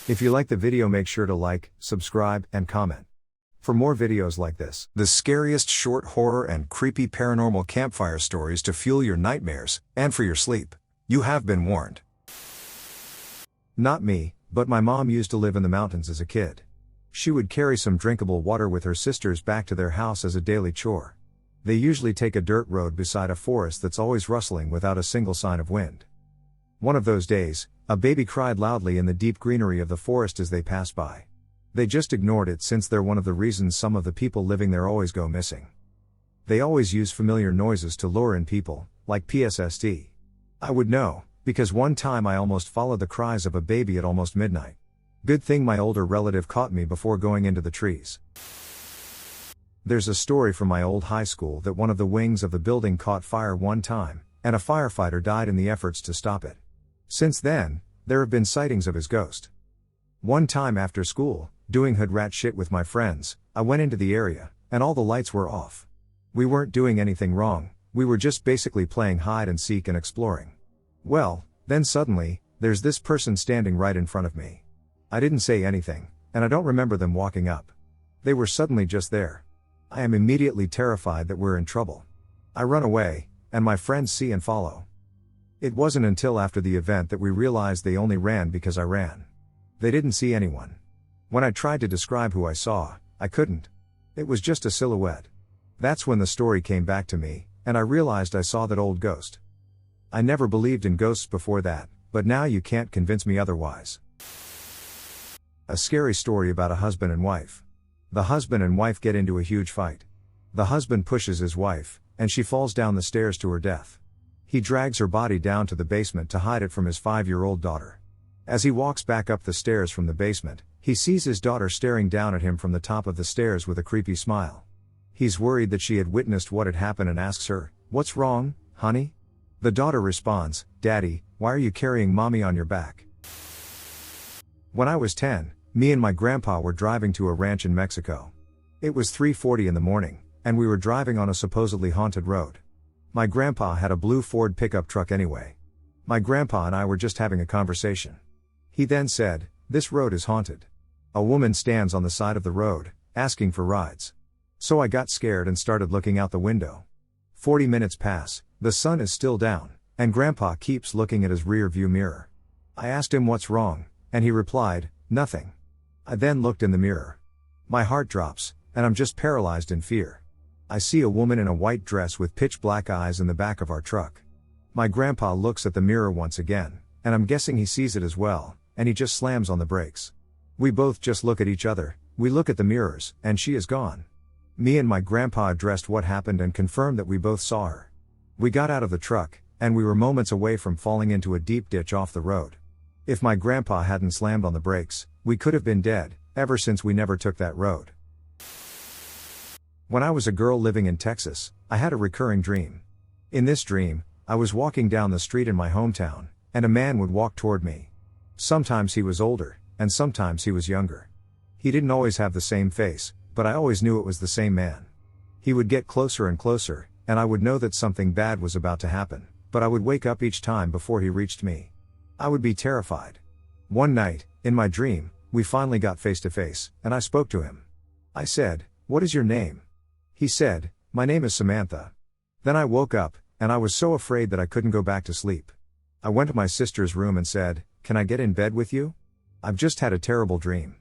If you like the video, make sure to like, subscribe, and comment. For more videos like this, the scariest short horror and creepy paranormal campfire stories to fuel your nightmares, and for your sleep, you have been warned. Not me, but my mom used to live in the mountains as a kid. She would carry some drinkable water with her sisters back to their house as a daily chore. They usually take a dirt road beside a forest that's always rustling without a single sign of wind. One of those days, a baby cried loudly in the deep greenery of the forest as they passed by. They just ignored it since they're one of the reasons some of the people living there always go missing. They always use familiar noises to lure in people, like PSSD. I would know, because one time I almost followed the cries of a baby at almost midnight. Good thing my older relative caught me before going into the trees. There's a story from my old high school that one of the wings of the building caught fire one time, and a firefighter died in the efforts to stop it. Since then, there have been sightings of his ghost. One time after school, doing hood rat shit with my friends, I went into the area, and all the lights were off. We weren't doing anything wrong, we were just basically playing hide and seek and exploring. Well, then suddenly, there's this person standing right in front of me. I didn't say anything, and I don't remember them walking up. They were suddenly just there. I am immediately terrified that we're in trouble. I run away, and my friends see and follow. It wasn't until after the event that we realized they only ran because I ran. They didn't see anyone. When I tried to describe who I saw, I couldn't. It was just a silhouette. That's when the story came back to me, and I realized I saw that old ghost. I never believed in ghosts before that, but now you can't convince me otherwise. A scary story about a husband and wife. The husband and wife get into a huge fight. The husband pushes his wife, and she falls down the stairs to her death. He drags her body down to the basement to hide it from his 5-year-old daughter. As he walks back up the stairs from the basement, he sees his daughter staring down at him from the top of the stairs with a creepy smile. He's worried that she had witnessed what had happened and asks her, "What's wrong, honey?" The daughter responds, "Daddy, why are you carrying mommy on your back?" When I was 10, me and my grandpa were driving to a ranch in Mexico. It was 3:40 in the morning, and we were driving on a supposedly haunted road. My grandpa had a blue Ford pickup truck anyway. My grandpa and I were just having a conversation. He then said, "This road is haunted. A woman stands on the side of the road, asking for rides." So I got scared and started looking out the window. 40 minutes pass, the sun is still down, and grandpa keeps looking at his rear view mirror. I asked him what's wrong, and he replied, "Nothing." I then looked in the mirror. My heart drops, and I'm just paralyzed in fear. I see a woman in a white dress with pitch black eyes in the back of our truck. My grandpa looks at the mirror once again, and I'm guessing he sees it as well, and he just slams on the brakes. We both just look at each other, we look at the mirrors, and she is gone. Me and my grandpa addressed what happened and confirmed that we both saw her. We got out of the truck, and we were moments away from falling into a deep ditch off the road. If my grandpa hadn't slammed on the brakes, we could have been dead, ever since we never took that road. When I was a girl living in Texas, I had a recurring dream. In this dream, I was walking down the street in my hometown, and a man would walk toward me. Sometimes he was older, and sometimes he was younger. He didn't always have the same face, but I always knew it was the same man. He would get closer and closer, and I would know that something bad was about to happen, but I would wake up each time before he reached me. I would be terrified. One night, in my dream, we finally got face to face, and I spoke to him. I said, "What is your name?" He said, "My name is Samantha." Then I woke up, and I was so afraid that I couldn't go back to sleep. I went to my sister's room and said, "Can I get in bed with you? I've just had a terrible dream."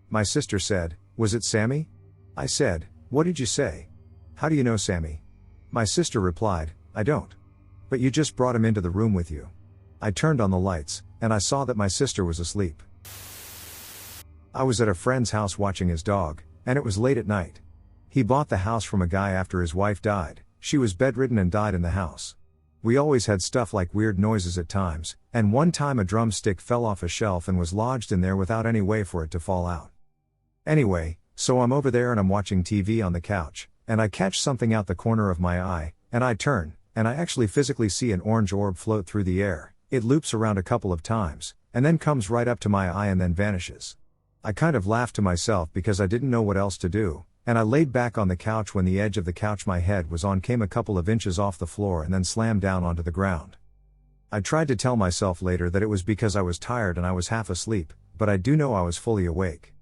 My sister said, "Was it Sammy?" I said, "What did you say? How do you know Sammy?" My sister replied, "I don't. But you just brought him into the room with you." I turned on the lights, and I saw that my sister was asleep. I was at a friend's house watching his dog, and it was late at night. He bought the house from a guy after his wife died. She was bedridden and died in the house. We always had stuff like weird noises at times, and one time a drumstick fell off a shelf and was lodged in there without any way for it to fall out. Anyway, so I'm over there and I'm watching TV on the couch, and I catch something out the corner of my eye, and I turn, and I actually physically see an orange orb float through the air. It loops around a couple of times, and then comes right up to my eye and then vanishes. I kind of laughed to myself because I didn't know what else to do, and I laid back on the couch when the edge of the couch my head was on came a couple of inches off the floor and then slammed down onto the ground. I tried to tell myself later that it was because I was tired and I was half asleep, but I do know I was fully awake.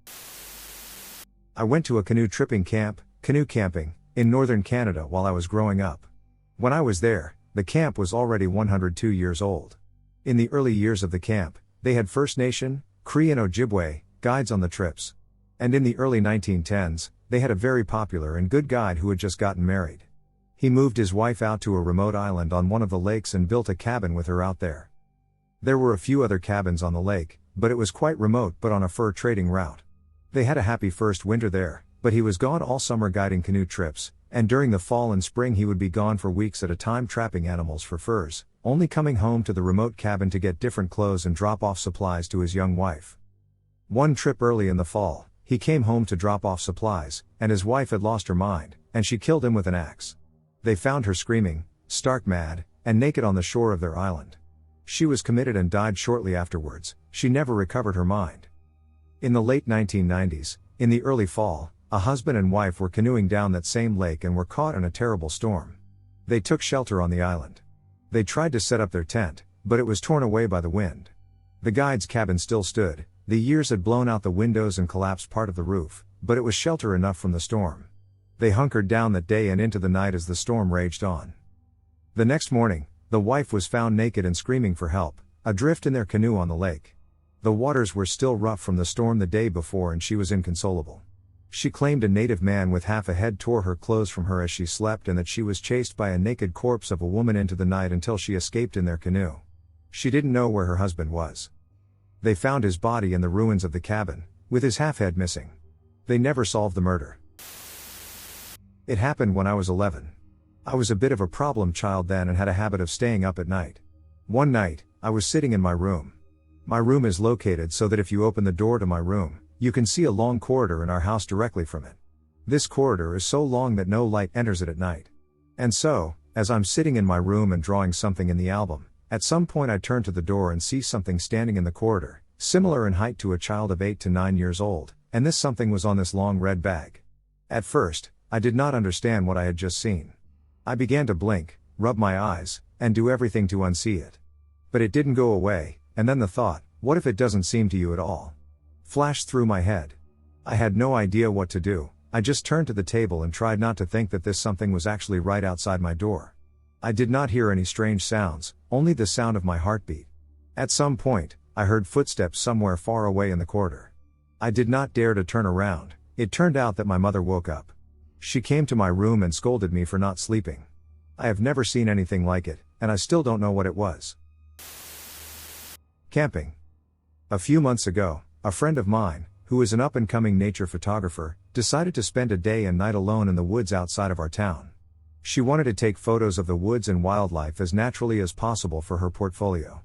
I went to a canoe camping, in northern Canada while I was growing up. When I was there, the camp was already 102 years old. In the early years of the camp, they had First Nation, Cree and Ojibwe, guides on the trips. And in the early 1910s, they had a very popular and good guide who had just gotten married. He moved his wife out to a remote island on one of the lakes and built a cabin with her out there. There were a few other cabins on the lake, but it was quite remote but on a fur trading route. They had a happy first winter there, but he was gone all summer guiding canoe trips, and during the fall and spring he would be gone for weeks at a time trapping animals for furs, only coming home to the remote cabin to get different clothes and drop off supplies to his young wife. One trip early in the fall, he came home to drop off supplies, and his wife had lost her mind, and she killed him with an axe. They found her screaming, stark mad, and naked on the shore of their island. She was committed and died shortly afterwards. She never recovered her mind. In the late 1990s, in the early fall, a husband and wife were canoeing down that same lake and were caught in a terrible storm. They took shelter on the island. They tried to set up their tent, but it was torn away by the wind. The guide's cabin still stood. The years had blown out the windows and collapsed part of the roof, but it was shelter enough from the storm. They hunkered down that day and into the night as the storm raged on. The next morning, the wife was found naked and screaming for help, adrift in their canoe on the lake. The waters were still rough from the storm the day before and she was inconsolable. She claimed a native man with half a head tore her clothes from her as she slept and that she was chased by a naked corpse of a woman into the night until she escaped in their canoe. She didn't know where her husband was. They found his body in the ruins of the cabin, with his half-head missing. They never solved the murder. It happened when I was 11. I was a bit of a problem child then and had a habit of staying up at night. One night, I was sitting in my room. My room is located so that if you open the door to my room, you can see a long corridor in our house directly from it. This corridor is so long that no light enters it at night. And so, as I'm sitting in my room and drawing something in the album, at some point I turn to the door and see something standing in the corridor, similar in height to a child of 8 to 9 years old, and this something was on this long red bag. At first, I did not understand what I had just seen. I began to blink, rub my eyes, and do everything to unsee it. But it didn't go away, and then the thought, what if it doesn't seem to you at all? Flashed through my head. I had no idea what to do. I just turned to the table and tried not to think that this something was actually right outside my door. I did not hear any strange sounds, only the sound of my heartbeat. At some point, I heard footsteps somewhere far away in the corridor. I did not dare to turn around. It turned out that my mother woke up. She came to my room and scolded me for not sleeping. I have never seen anything like it, and I still don't know what it was. Camping. A few months ago, a friend of mine, who is an up-and-coming nature photographer, decided to spend a day and night alone in the woods outside of our town. She wanted to take photos of the woods and wildlife as naturally as possible for her portfolio.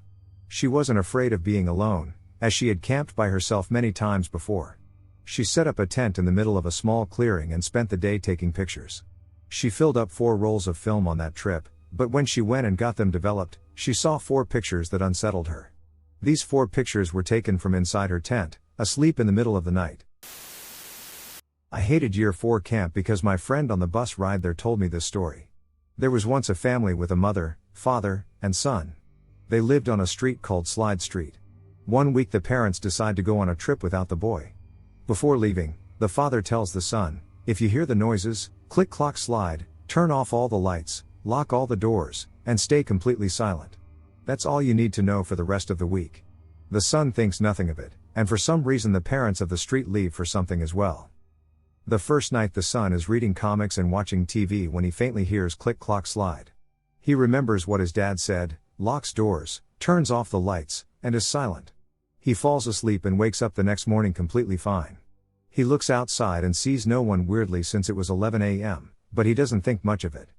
She wasn't afraid of being alone, as she had camped by herself many times before. She set up a tent in the middle of a small clearing and spent the day taking pictures. She filled up 4 rolls of film on that trip, but when she went and got them developed, she saw 4 pictures that unsettled her. These 4 pictures were taken from inside her tent, asleep in the middle of the night. I hated year 4 camp because my friend on the bus ride there told me this story. There was once a family with a mother, father, and son. They lived on a street called Slide Street. One week the parents decide to go on a trip without the boy. Before leaving, the father tells the son, if you hear the noises, click clock slide, turn off all the lights, lock all the doors, and stay completely silent. That's all you need to know for the rest of the week. The son thinks nothing of it, and for some reason the parents of the street leave for something as well. The first night the son is reading comics and watching TV when he faintly hears click clock slide. He remembers what his dad said, locks doors, turns off the lights, and is silent. He falls asleep and wakes up the next morning completely fine. He looks outside and sees no one weirdly since it was 11 a.m., but he doesn't think much of it.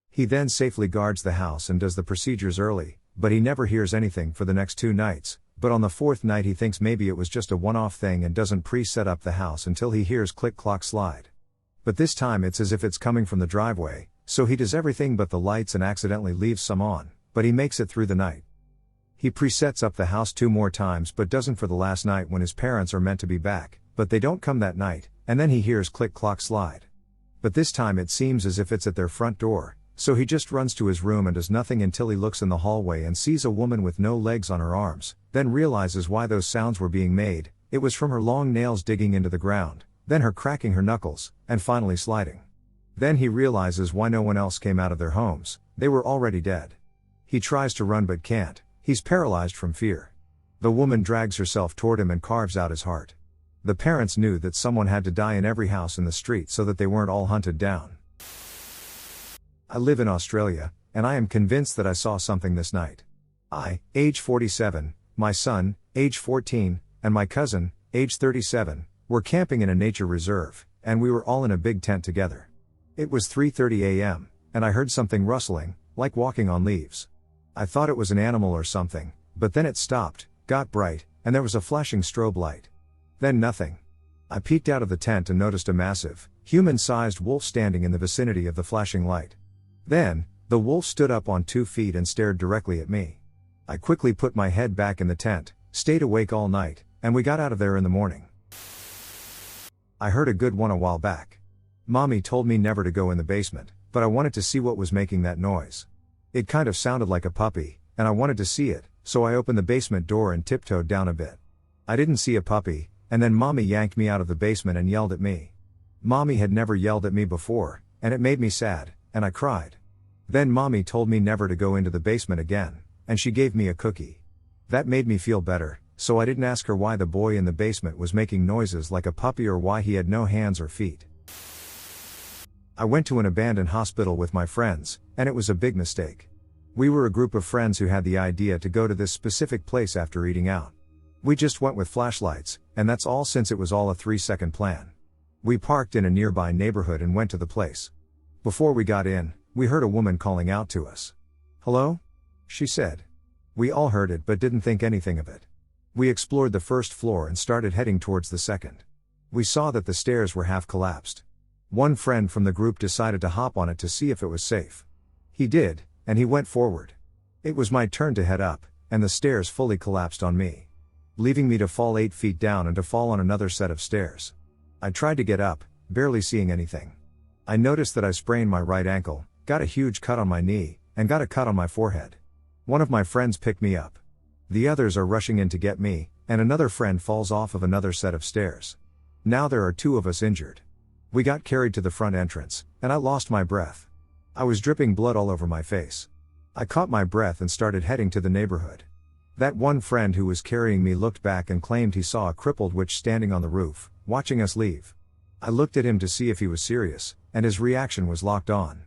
He then safely guards the house and does the procedures early, but he never hears anything for the next 2 nights, but on the 4th night he thinks maybe it was just a one-off thing and doesn't pre-set up the house until he hears click clock slide. But this time it's as if it's coming from the driveway, so he does everything but the lights and accidentally leaves some on, but he makes it through the night. He pre-sets up the house 2 more times but doesn't for the last night when his parents are meant to be back, but they don't come that night, and then he hears click clock slide. But this time it seems as if it's at their front door, So he just runs to his room and does nothing until he looks in the hallway and sees a woman with no legs on her arms, then realizes why those sounds were being made. It was from her long nails digging into the ground, then her cracking her knuckles, and finally sliding. Then he realizes why no one else came out of their homes, they were already dead. He tries to run but can't, he's paralyzed from fear. The woman drags herself toward him and carves out his heart. The parents knew that someone had to die in every house in the street so that they weren't all hunted down. I live in Australia, and I am convinced that I saw something this night. I, age 47, my son, age 14, and my cousin, age 37, were camping in a nature reserve, and we were all in a big tent together. It was 3:30 a.m., and I heard something rustling, like walking on leaves. I thought it was an animal or something, but then it stopped, got bright, and there was a flashing strobe light. Then nothing. I peeked out of the tent and noticed a massive, human-sized wolf standing in the vicinity of the flashing light. Then, the wolf stood up on 2 feet and stared directly at me. I quickly put my head back in the tent, stayed awake all night, and we got out of there in the morning. I heard a good one a while back. Mommy told me never to go in the basement, but I wanted to see what was making that noise. It kind of sounded like a puppy, and I wanted to see it, so I opened the basement door and tiptoed down a bit. I didn't see a puppy, and then Mommy yanked me out of the basement and yelled at me. Mommy had never yelled at me before, and it made me sad, and I cried. Then Mommy told me never to go into the basement again, and she gave me a cookie. That made me feel better, so I didn't ask her why the boy in the basement was making noises like a puppy or why he had no hands or feet. I went to an abandoned hospital with my friends, and it was a big mistake. We were a group of friends who had the idea to go to this specific place after eating out. We just went with flashlights, and that's all since it was all a 3-second plan. We parked in a nearby neighborhood and went to the place. Before we got in, we heard a woman calling out to us. "Hello?" she said. We all heard it but didn't think anything of it. We explored the first floor and started heading towards the second. We saw that the stairs were half collapsed. One friend from the group decided to hop on it to see if it was safe. He did, and he went forward. It was my turn to head up, and the stairs fully collapsed on me, leaving me to fall 8 feet down and to fall on another set of stairs. I tried to get up, barely seeing anything. I noticed that I sprained my right ankle, got a huge cut on my knee, and got a cut on my forehead. One of my friends picked me up. The others are rushing in to get me, and another friend falls off of another set of stairs. Now there are 2 of us injured. We got carried to the front entrance, and I lost my breath. I was dripping blood all over my face. I caught my breath and started heading to the neighborhood. That one friend who was carrying me looked back and claimed he saw a crippled witch standing on the roof, watching us leave. I looked at him to see if he was serious, and his reaction was locked on.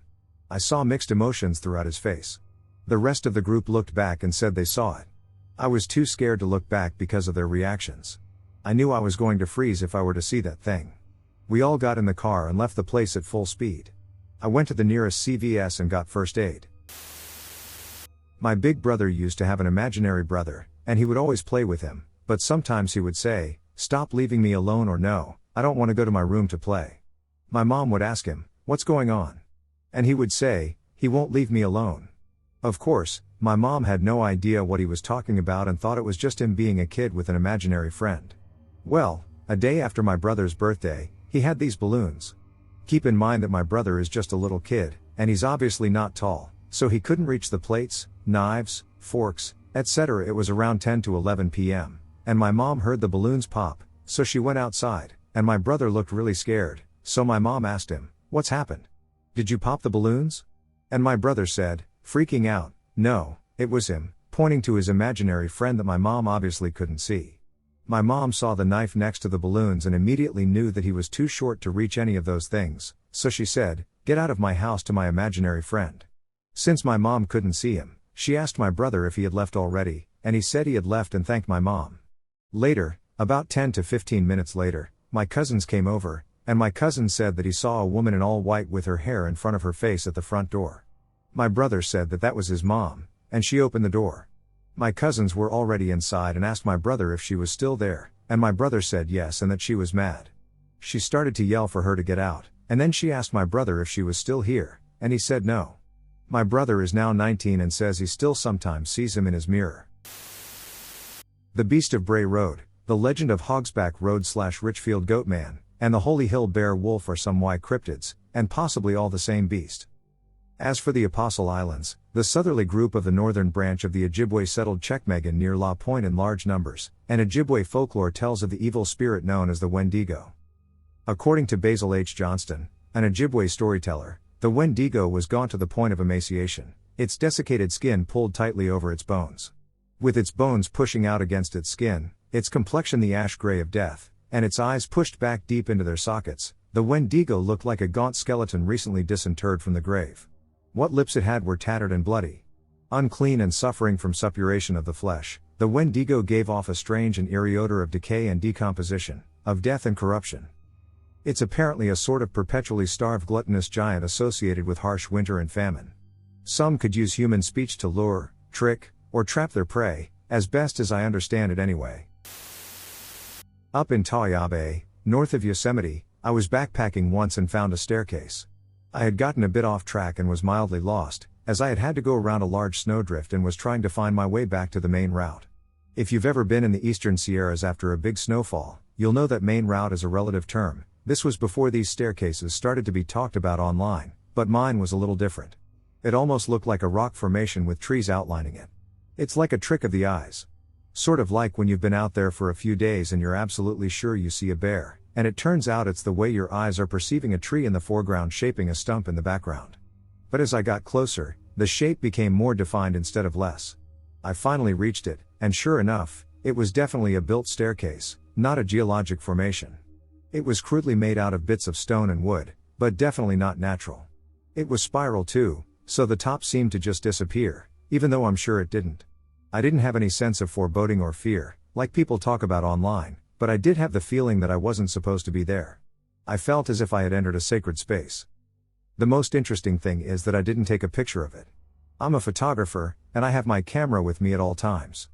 I saw mixed emotions throughout his face. The rest of the group looked back and said they saw it. I was too scared to look back because of their reactions. I knew I was going to freeze if I were to see that thing. We all got in the car and left the place at full speed. I went to the nearest CVS and got first aid. My big brother used to have an imaginary brother, and he would always play with him, but sometimes he would say, "Stop leaving me alone," or "No, I don't want to go to my room to play." My mom would ask him, "What's going on?" And he would say, "He won't leave me alone." Of course, my mom had no idea what he was talking about and thought it was just him being a kid with an imaginary friend. Well, a day after my brother's birthday, he had these balloons. Keep in mind that my brother is just a little kid, and he's obviously not tall, so he couldn't reach the plates, knives, forks, etc. It was around 10 to 11 p.m., and my mom heard the balloons pop, so she went outside, and my brother looked really scared, so my mom asked him, "What's happened? Did you pop the balloons?" And my brother said, freaking out, "No, it was him," pointing to his imaginary friend that my mom obviously couldn't see. My mom saw the knife next to the balloons and immediately knew that he was too short to reach any of those things, so she said, "Get out of my house," to my imaginary friend. Since my mom couldn't see him, she asked my brother if he had left already, and he said he had left and thanked my mom. Later, about 10 to 15 minutes later, my cousins came over, and my cousin said that he saw a woman in all white with her hair in front of her face at the front door. My brother said that that was his mom, and she opened the door. My cousins were already inside and asked my brother if she was still there, and my brother said yes and that she was mad. She started to yell for her to get out, and then she asked my brother if she was still here, and he said no. My brother is now 19 and says he still sometimes sees him in his mirror. The Beast of Bray Road, the Legend of Hogsback Road / Richfield Goatman, and the Holy Hill Bear Wolf are some Y cryptids, and possibly all the same beast. As for the Apostle Islands, the southerly group of the northern branch of the Ojibwe settled Checkmegan near La Pointe in large numbers, and Ojibwe folklore tells of the evil spirit known as the Wendigo. According to Basil H. Johnston, an Ojibwe storyteller, the Wendigo was gaunt to the point of emaciation, its desiccated skin pulled tightly over its bones. With its bones pushing out against its skin, its complexion the ash gray of death, and its eyes pushed back deep into their sockets, the Wendigo looked like a gaunt skeleton recently disinterred from the grave. What lips it had were tattered and bloody. Unclean and suffering from suppuration of the flesh, the Wendigo gave off a strange and eerie odor of decay and decomposition, of death and corruption. It's apparently a sort of perpetually starved gluttonous giant associated with harsh winter and famine. Some could use human speech to lure, trick, or trap their prey, as best as I understand it anyway. Up in Taiabe, north of Yosemite, I was backpacking once and found a staircase. I had gotten a bit off track and was mildly lost, as I had had to go around a large snowdrift and was trying to find my way back to the main route. If you've ever been in the eastern Sierras after a big snowfall, you'll know that main route is a relative term. This was before these staircases started to be talked about online, but mine was a little different. It almost looked like a rock formation with trees outlining it. It's like a trick of the eyes. Sort of like when you've been out there for a few days and you're absolutely sure you see a bear, and it turns out it's the way your eyes are perceiving a tree in the foreground shaping a stump in the background. But as I got closer, the shape became more defined instead of less. I finally reached it, and sure enough, it was definitely a built staircase, not a geologic formation. It was crudely made out of bits of stone and wood, but definitely not natural. It was spiral too, so the top seemed to just disappear, even though I'm sure it didn't. I didn't have any sense of foreboding or fear, like people talk about online, but I did have the feeling that I wasn't supposed to be there. I felt as if I had entered a sacred space. The most interesting thing is that I didn't take a picture of it. I'm a photographer, and I have my camera with me at all times.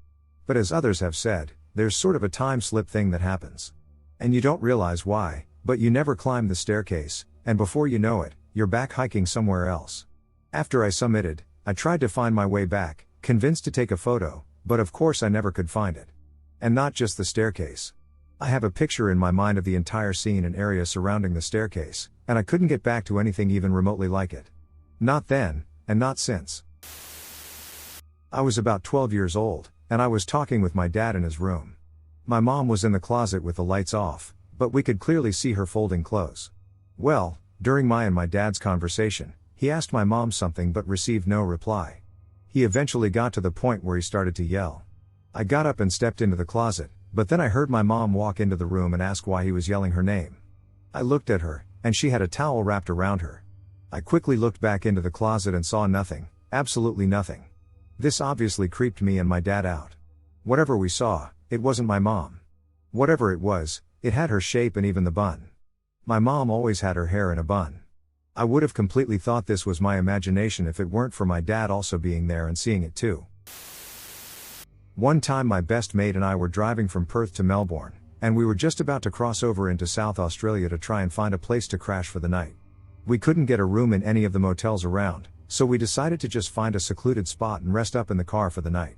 But as others have said, there's sort of a time slip thing that happens. And you don't realize why, but you never climb the staircase, and before you know it, you're back hiking somewhere else. After I summited, I tried to find my way back, convinced to take a photo, but of course I never could find it. And not just the staircase. I have a picture in my mind of the entire scene and area surrounding the staircase, and I couldn't get back to anything even remotely like it. Not then, and not since. I was about 12 years old, and I was talking with my dad in his room. My mom was in the closet with the lights off, but we could clearly see her folding clothes. Well, during my and my dad's conversation, he asked my mom something but received no reply. He eventually got to the point where he started to yell. I got up and stepped into the closet, but then I heard my mom walk into the room and ask why he was yelling her name. I looked at her, and she had a towel wrapped around her. I quickly looked back into the closet and saw nothing, absolutely nothing. This obviously creeped me and my dad out. Whatever we saw, it wasn't my mom. Whatever it was, it had her shape and even the bun. My mom always had her hair in a bun. I would have completely thought this was my imagination if it weren't for my dad also being there and seeing it too. One time my best mate and I were driving from Perth to Melbourne, and we were just about to cross over into South Australia to try and find a place to crash for the night. We couldn't get a room in any of the motels around, so we decided to just find a secluded spot and rest up in the car for the night.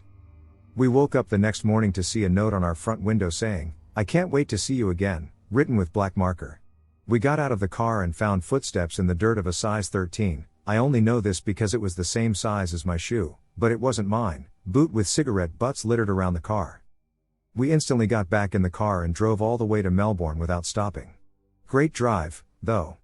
We woke up the next morning to see a note on our front window saying, "I can't wait to see you again," written with black marker. We got out of the car and found footsteps in the dirt of a size 13, I only know this because it was the same size as my shoe, but it wasn't mine, boot with cigarette butts littered around the car. We instantly got back in the car and drove all the way to Melbourne without stopping. Great drive, though.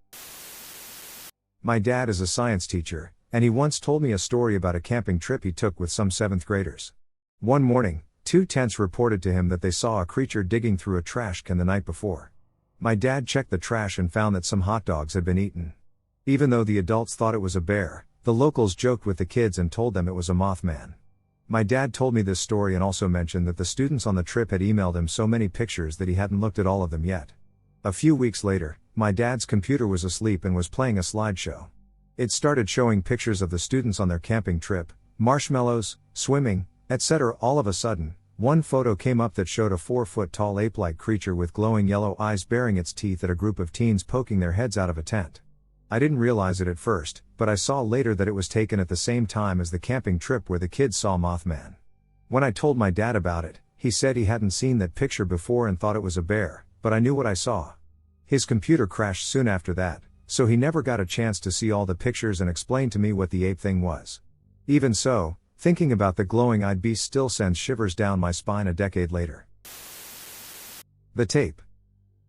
My dad is a science teacher, and he once told me a story about a camping trip he took with some 7th graders. One morning, 2 tents reported to him that they saw a creature digging through a trash can the night before. My dad checked the trash and found that some hot dogs had been eaten. Even though the adults thought it was a bear, the locals joked with the kids and told them it was a Mothman. My dad told me this story and also mentioned that the students on the trip had emailed him so many pictures that he hadn't looked at all of them yet. A few weeks later, my dad's computer was asleep and was playing a slideshow. It started showing pictures of the students on their camping trip, marshmallows, swimming, etc. All of a sudden, one photo came up that showed a 4-foot-tall ape-like creature with glowing yellow eyes baring its teeth at a group of teens poking their heads out of a tent. I didn't realize it at first, but I saw later that it was taken at the same time as the camping trip where the kids saw Mothman. When I told my dad about it, he said he hadn't seen that picture before and thought it was a bear, but I knew what I saw. His computer crashed soon after that, so he never got a chance to see all the pictures and explain to me what the ape thing was. Even so, thinking about the glowing-eyed beast still sends shivers down my spine a decade later. The tape.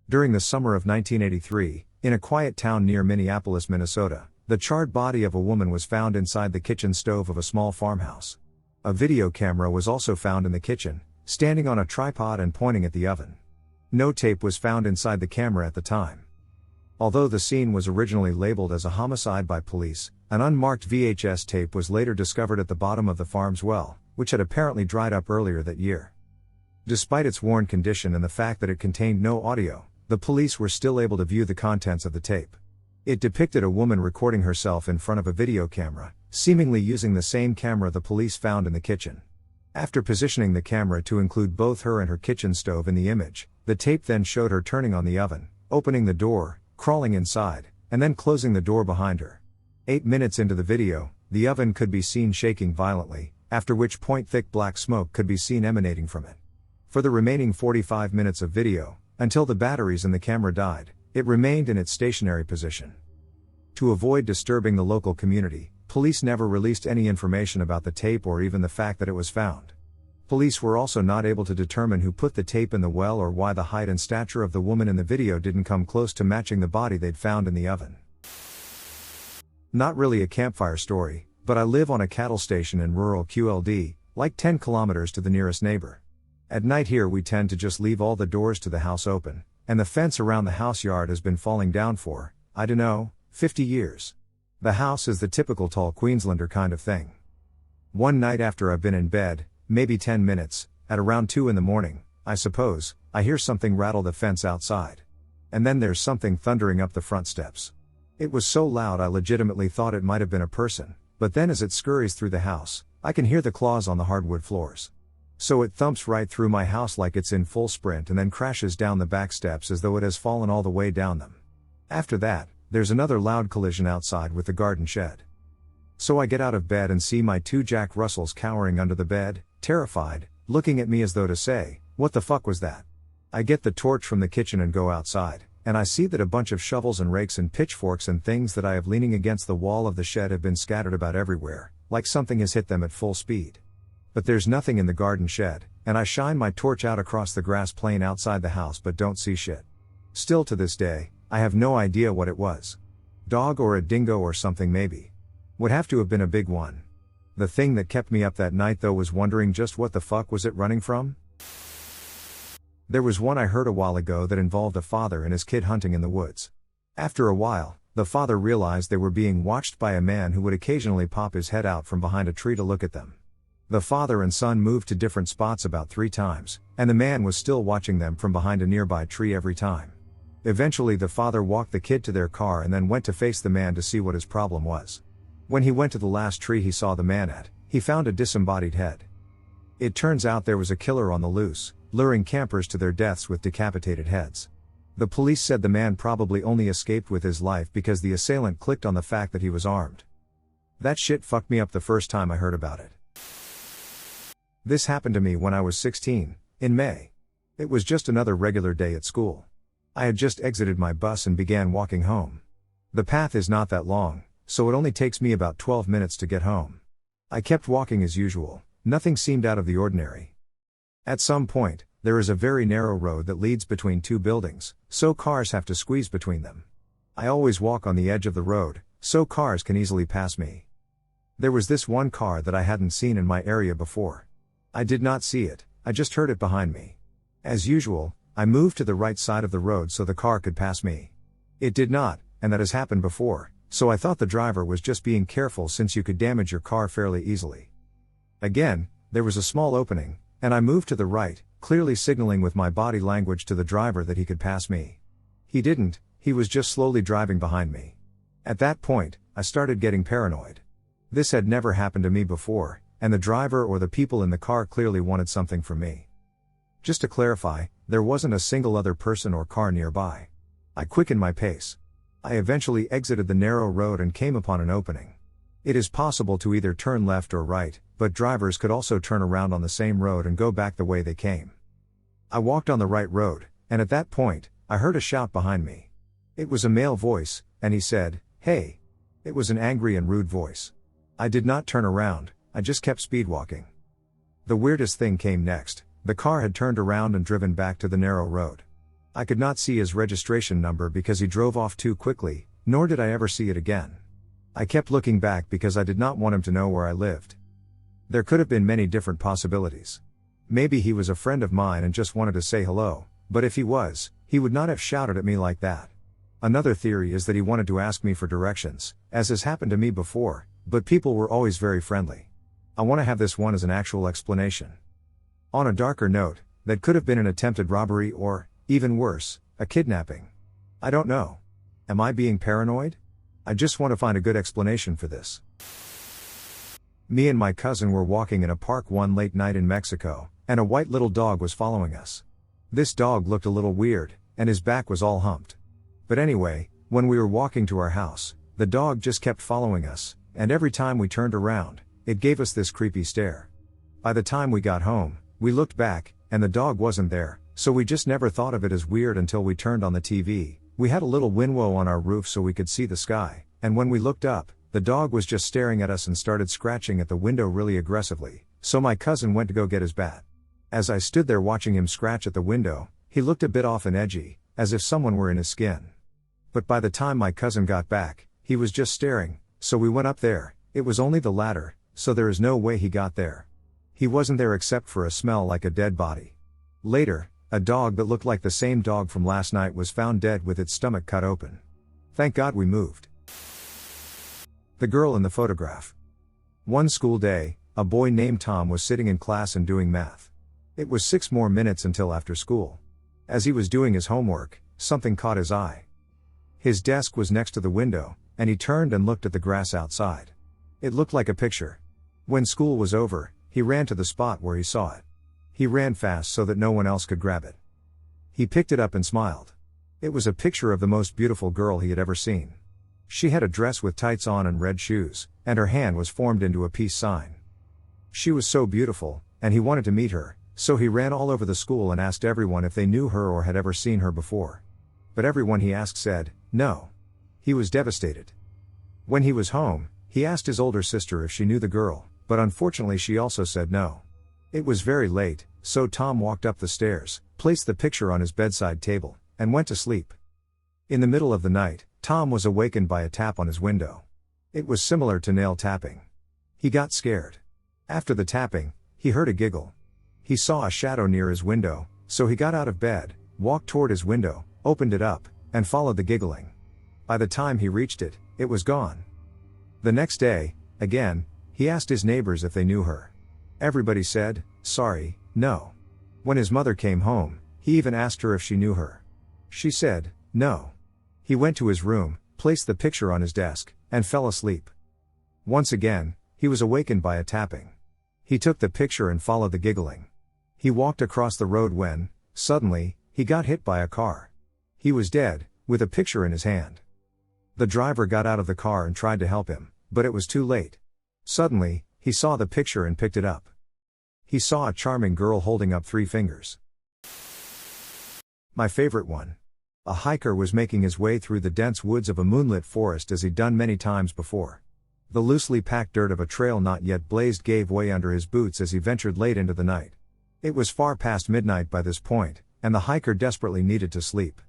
During the summer of 1983, in a quiet town near Minneapolis, Minnesota, the charred body of a woman was found inside the kitchen stove of a small farmhouse. A video camera was also found in the kitchen, standing on a tripod and pointing at the oven. No tape was found inside the camera at the time. Although the scene was originally labeled as a homicide by police, an unmarked VHS tape was later discovered at the bottom of the farm's well, which had apparently dried up earlier that year. Despite its worn condition and the fact that it contained no audio, the police were still able to view the contents of the tape. It depicted a woman recording herself in front of a video camera, seemingly using the same camera the police found in the kitchen. After positioning the camera to include both her and her kitchen stove in the image, the tape then showed her turning on the oven, opening the door, crawling inside, and then closing the door behind her. 8 minutes into the video, the oven could be seen shaking violently, after which point thick black smoke could be seen emanating from it. For the remaining 45 minutes of video, until the batteries in the camera died, it remained in its stationary position. To avoid disturbing the local community, police never released any information about the tape or even the fact that it was found. Police were also not able to determine who put the tape in the well or why the height and stature of the woman in the video didn't come close to matching the body they'd found in the oven. Not really a campfire story, but I live on a cattle station in rural QLD, like 10 kilometers to the nearest neighbor. At night here we tend to just leave all the doors to the house open, and the fence around the house yard has been falling down for, 50 years. The house is the typical tall Queenslander kind of thing. One night after I've been in bed, maybe 10 minutes, at around 2 in the morning, I suppose, I hear something rattle the fence outside. And then there's something thundering up the front steps. It was so loud I legitimately thought it might have been a person, but then as it scurries through the house, I can hear the claws on the hardwood floors. So it thumps right through my house like it's in full sprint and then crashes down the back steps as though it has fallen all the way down them. After that, there's another loud collision outside with the garden shed. So I get out of bed and see my 2 Jack Russells cowering under the bed, terrified, looking at me as though to say, "What the fuck was that?" I get the torch from the kitchen and go outside, and I see that a bunch of shovels and rakes and pitchforks and things that I have leaning against the wall of the shed have been scattered about everywhere, like something has hit them at full speed. But there's nothing in the garden shed, and I shine my torch out across the grass plain outside the house but don't see shit. Still to this day, I have no idea what it was. Dog or a dingo or something maybe. Would have to have been a big one. The thing that kept me up that night though was wondering just what the fuck was it running from? There was one I heard a while ago that involved a father and his kid hunting in the woods. After a while, the father realized they were being watched by a man who would occasionally pop his head out from behind a tree to look at them. The father and son moved to different spots about 3 times, and the man was still watching them from behind a nearby tree every time. Eventually the father walked the kid to their car and then went to face the man to see what his problem was. When he went to the last tree he saw the man at, he found a disembodied head. It turns out there was a killer on the loose, luring campers to their deaths with decapitated heads. The police said the man probably only escaped with his life because the assailant clicked on the fact that he was armed. That shit fucked me up the first time I heard about it. This happened to me when I was 16, in May. It was just another regular day at school. I had just exited my bus and began walking home. The path is not that long, so it only takes me about 12 minutes to get home. I kept walking as usual, nothing seemed out of the ordinary. At some point, there is a very narrow road that leads between 2 buildings, so cars have to squeeze between them. I always walk on the edge of the road, so cars can easily pass me. There was this one car that I hadn't seen in my area before. I did not see it, I just heard it behind me. As usual, I moved to the right side of the road so the car could pass me. It did not, and that has happened before, so I thought the driver was just being careful since you could damage your car fairly easily. Again, there was a small opening, and I moved to the right, clearly signaling with my body language to the driver that he could pass me. He didn't, he was just slowly driving behind me. At that point, I started getting paranoid. This had never happened to me before, and the driver or the people in the car clearly wanted something from me. Just to clarify, there wasn't a single other person or car nearby. I quickened my pace. I eventually exited the narrow road and came upon an opening. It is possible to either turn left or right, but drivers could also turn around on the same road and go back the way they came. I walked on the right road, and at that point, I heard a shout behind me. It was a male voice, and he said, "Hey." It was an angry and rude voice. I did not turn around, I just kept speedwalking. The weirdest thing came next. The car had turned around and driven back to the narrow road. I could not see his registration number because he drove off too quickly, nor did I ever see it again. I kept looking back because I did not want him to know where I lived. There could have been many different possibilities. Maybe he was a friend of mine and just wanted to say hello, but if he was, he would not have shouted at me like that. Another theory is that he wanted to ask me for directions, as has happened to me before, but people were always very friendly. I want to have this one as an actual explanation. On a darker note, that could have been an attempted robbery or, even worse, a kidnapping. I don't know. Am I being paranoid? I just want to find a good explanation for this. Me and my cousin were walking in a park one late night in Mexico, and a white little dog was following us. This dog looked a little weird, and his back was all humped. But anyway, when we were walking to our house, the dog just kept following us, and every time we turned around, it gave us this creepy stare. By the time we got home, we looked back, and the dog wasn't there, so we just never thought of it as weird until we turned on the TV. We had a little window on our roof so we could see the sky, and when we looked up, the dog was just staring at us and started scratching at the window really aggressively, so my cousin went to go get his bat. As I stood there watching him scratch at the window, he looked a bit off and edgy, as if someone were in his skin. But by the time my cousin got back, he was just staring, so we went up there. It was only the ladder, so there is no way he got there. He wasn't there except for a smell like a dead body. Later, a dog that looked like the same dog from last night was found dead with its stomach cut open. Thank God we moved. The girl in the photograph. One school day, a boy named Tom was sitting in class and doing math. It was 6 more minutes until after school. As he was doing his homework, something caught his eye. His desk was next to the window, and he turned and looked at the grass outside. It looked like a picture. When school was over, he ran to the spot where he saw it. He ran fast so that no one else could grab it. He picked it up and smiled. It was a picture of the most beautiful girl he had ever seen. She had a dress with tights on and red shoes, and her hand was formed into a peace sign. She was so beautiful, and he wanted to meet her, so he ran all over the school and asked everyone if they knew her or had ever seen her before. But everyone he asked said, no. He was devastated. When he was home, he asked his older sister if she knew the girl, but unfortunately she also said no. It was very late, so Tom walked up the stairs, placed the picture on his bedside table, and went to sleep. In the middle of the night, Tom was awakened by a tap on his window. It was similar to nail tapping. He got scared. After the tapping, he heard a giggle. He saw a shadow near his window, so he got out of bed, walked toward his window, opened it up, and followed the giggling. By the time he reached it, it was gone. The next day, again, he asked his neighbors if they knew her. Everybody said, sorry, no. When his mother came home, he even asked her if she knew her. She said, no. He went to his room, placed the picture on his desk, and fell asleep. Once again, he was awakened by a tapping. He took the picture and followed the giggling. He walked across the road when, suddenly, he got hit by a car. He was dead, with a picture in his hand. The driver got out of the car and tried to help him, but it was too late. Suddenly, he saw the picture and picked it up. He saw a charming girl holding up 3 fingers. My favorite one. A hiker was making his way through the dense woods of a moonlit forest as he'd done many times before. The loosely packed dirt of a trail not yet blazed gave way under his boots as he ventured late into the night. It was far past midnight by this point, and the hiker desperately needed to sleep.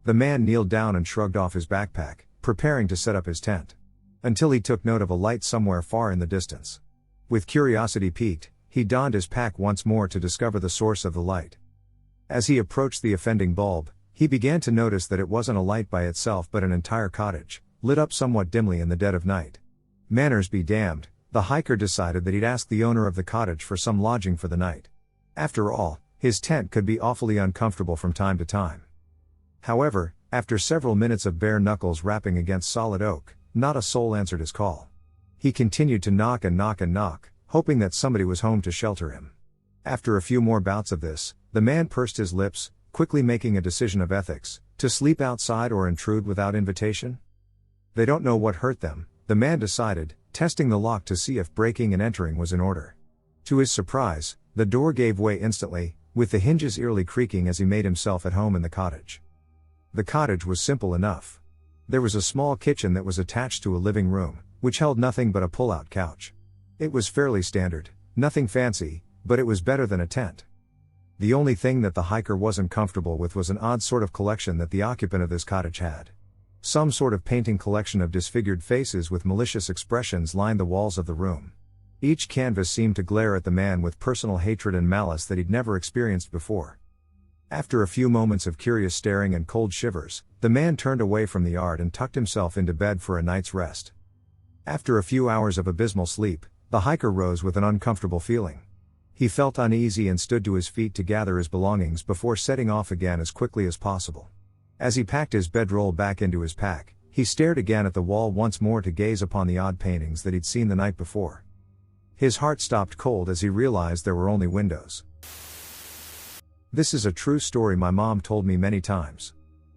The man kneeled down and shrugged off his backpack, preparing to set up his tent. Until he took note of a light somewhere far in the distance. With curiosity piqued, he donned his pack once more to discover the source of the light. As he approached the offending bulb, he began to notice that it wasn't a light by itself but an entire cottage, lit up somewhat dimly in the dead of night. Manners be damned, the hiker decided that he'd ask the owner of the cottage for some lodging for the night. After all, his tent could be awfully uncomfortable from time to time. However, after several minutes of bare knuckles rapping against solid oak, not a soul answered his call. He continued to knock and knock and knock, hoping that somebody was home to shelter him. After a few more bouts of this, the man pursed his lips, quickly making a decision of ethics, to sleep outside or intrude without invitation? They don't know what hurt them, the man decided, testing the lock to see if breaking and entering was in order. To his surprise, the door gave way instantly, with the hinges eerily creaking as he made himself at home in the cottage. The cottage was simple enough. There was a small kitchen that was attached to a living room, which held nothing but a pull-out couch. It was fairly standard, nothing fancy, but it was better than a tent. The only thing that the hiker wasn't comfortable with was an odd sort of collection that the occupant of this cottage had. Some sort of painting collection of disfigured faces with malicious expressions lined the walls of the room. Each canvas seemed to glare at the man with personal hatred and malice that he'd never experienced before. After a few moments of curious staring and cold shivers, the man turned away from the art and tucked himself into bed for a night's rest. After a few hours of abysmal sleep, the hiker rose with an uncomfortable feeling. He felt uneasy and stood to his feet to gather his belongings before setting off again as quickly as possible. As he packed his bedroll back into his pack, he stared again at the wall once more to gaze upon the odd paintings that he'd seen the night before. His heart stopped cold as he realized there were only windows. This is a true story my mom told me many times.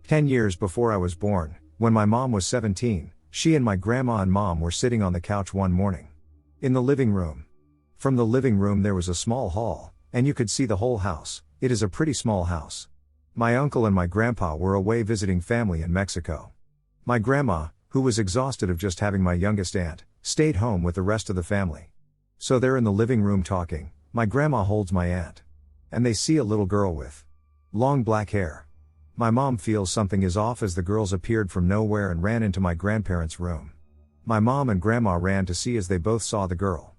10 years before I was born, when my mom was 17, she and my grandma and mom were sitting on the couch one morning. In the living room. From the living room there was a small hall, and you could see the whole house. It is a pretty small house. My uncle and my grandpa were away visiting family in Mexico. My grandma, who was exhausted of just having my youngest aunt, stayed home with the rest of the family. So they're in the living room talking. My grandma holds my aunt. And they see a little girl with long black hair. My mom feels something is off as the girls appeared from nowhere and ran into my grandparents' room. My mom and grandma ran to see as they both saw the girl.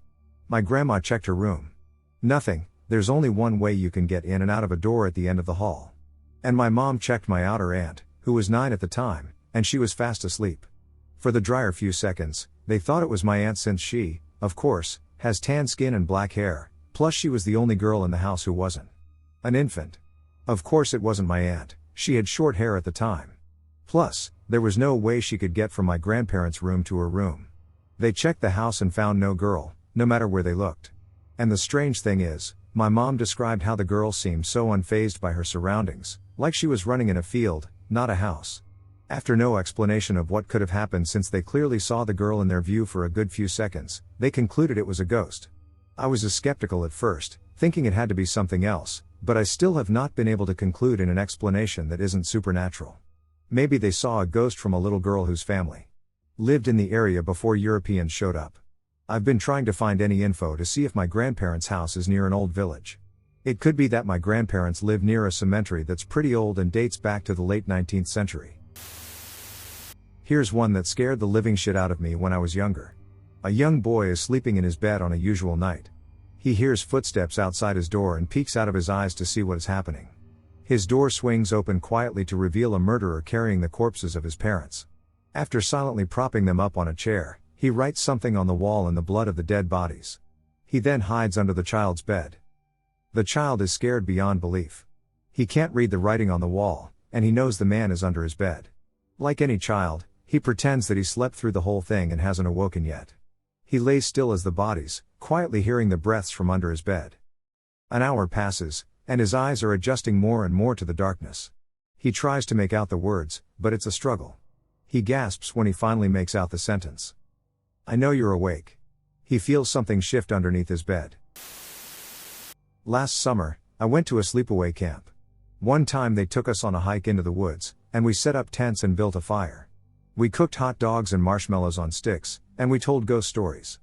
My grandma checked her room. Nothing, there's only one way you can get in and out of a door at the end of the hall. And my mom checked my outer aunt, who was 9 at the time, and she was fast asleep. For the drier few seconds, they thought it was my aunt since she, of course, has tan skin and black hair, plus she was the only girl in the house who wasn't an infant. Of course it wasn't my aunt, she had short hair at the time. Plus, there was no way she could get from my grandparents' room to her room. They checked the house and found no girl, no matter where they looked. And the strange thing is, my mom described how the girl seemed so unfazed by her surroundings, like she was running in a field, not a house. After no explanation of what could have happened since they clearly saw the girl in their view for a good few seconds, they concluded it was a ghost. I was as skeptical at first, thinking it had to be something else, but I still have not been able to conclude in an explanation that isn't supernatural. Maybe they saw a ghost from a little girl whose family lived in the area before Europeans showed up. I've been trying to find any info to see if my grandparents' house is near an old village. It could be that my grandparents live near a cemetery that's pretty old and dates back to the late 19th century. Here's one that scared the living shit out of me when I was younger. A young boy is sleeping in his bed on a usual night. He hears footsteps outside his door and peeks out of his eyes to see what is happening. His door swings open quietly to reveal a murderer carrying the corpses of his parents. After silently propping them up on a chair, he writes something on the wall in the blood of the dead bodies. He then hides under the child's bed. The child is scared beyond belief. He can't read the writing on the wall, and he knows the man is under his bed. Like any child, he pretends that he slept through the whole thing and hasn't awoken yet. He lays still as the bodies, quietly hearing the breaths from under his bed. An hour passes, and his eyes are adjusting more and more to the darkness. He tries to make out the words, but it's a struggle. He gasps when he finally makes out the sentence. "I know you're awake." He feels something shift underneath his bed. Last summer, I went to a sleepaway camp. One time they took us on a hike into the woods, and we set up tents and built a fire. We cooked hot dogs and marshmallows on sticks, and we told ghost stories.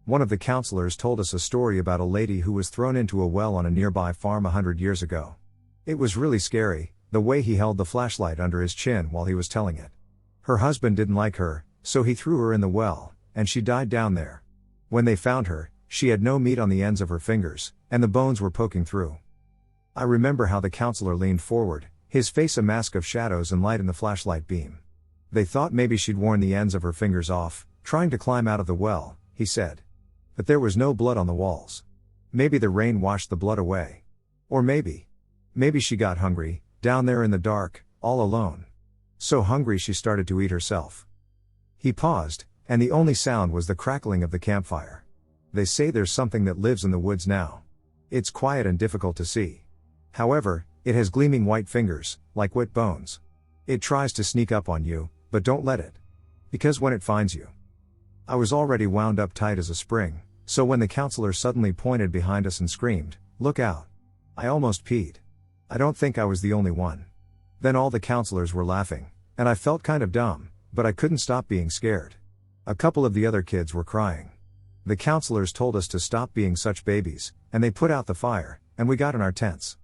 One of the counselors told us a story about a lady who was thrown into a well on a nearby farm 100 years ago. It was really scary, the way he held the flashlight under his chin while he was telling it. Her husband didn't like her, so he threw her in the well, and she died down there. When they found her, she had no meat on the ends of her fingers, and the bones were poking through. I remember how the counselor leaned forward, his face a mask of shadows and light in the flashlight beam. They thought maybe she'd worn the ends of her fingers off, trying to climb out of the well, he said. But there was no blood on the walls. Maybe the rain washed the blood away. Or maybe she got hungry, down there in the dark, all alone. So hungry she started to eat herself. He paused, and the only sound was the crackling of the campfire. They say there's something that lives in the woods now. It's quiet and difficult to see. However, it has gleaming white fingers, like wet bones. It tries to sneak up on you, but don't let it. Because when it finds you. I was already wound up tight as a spring, so when the counselor suddenly pointed behind us and screamed, "Look out!" I almost peed. I don't think I was the only one. Then all the counselors were laughing, and I felt kind of dumb, but I couldn't stop being scared. A couple of the other kids were crying. The counselors told us to stop being such babies, and they put out the fire, and we got in our tents.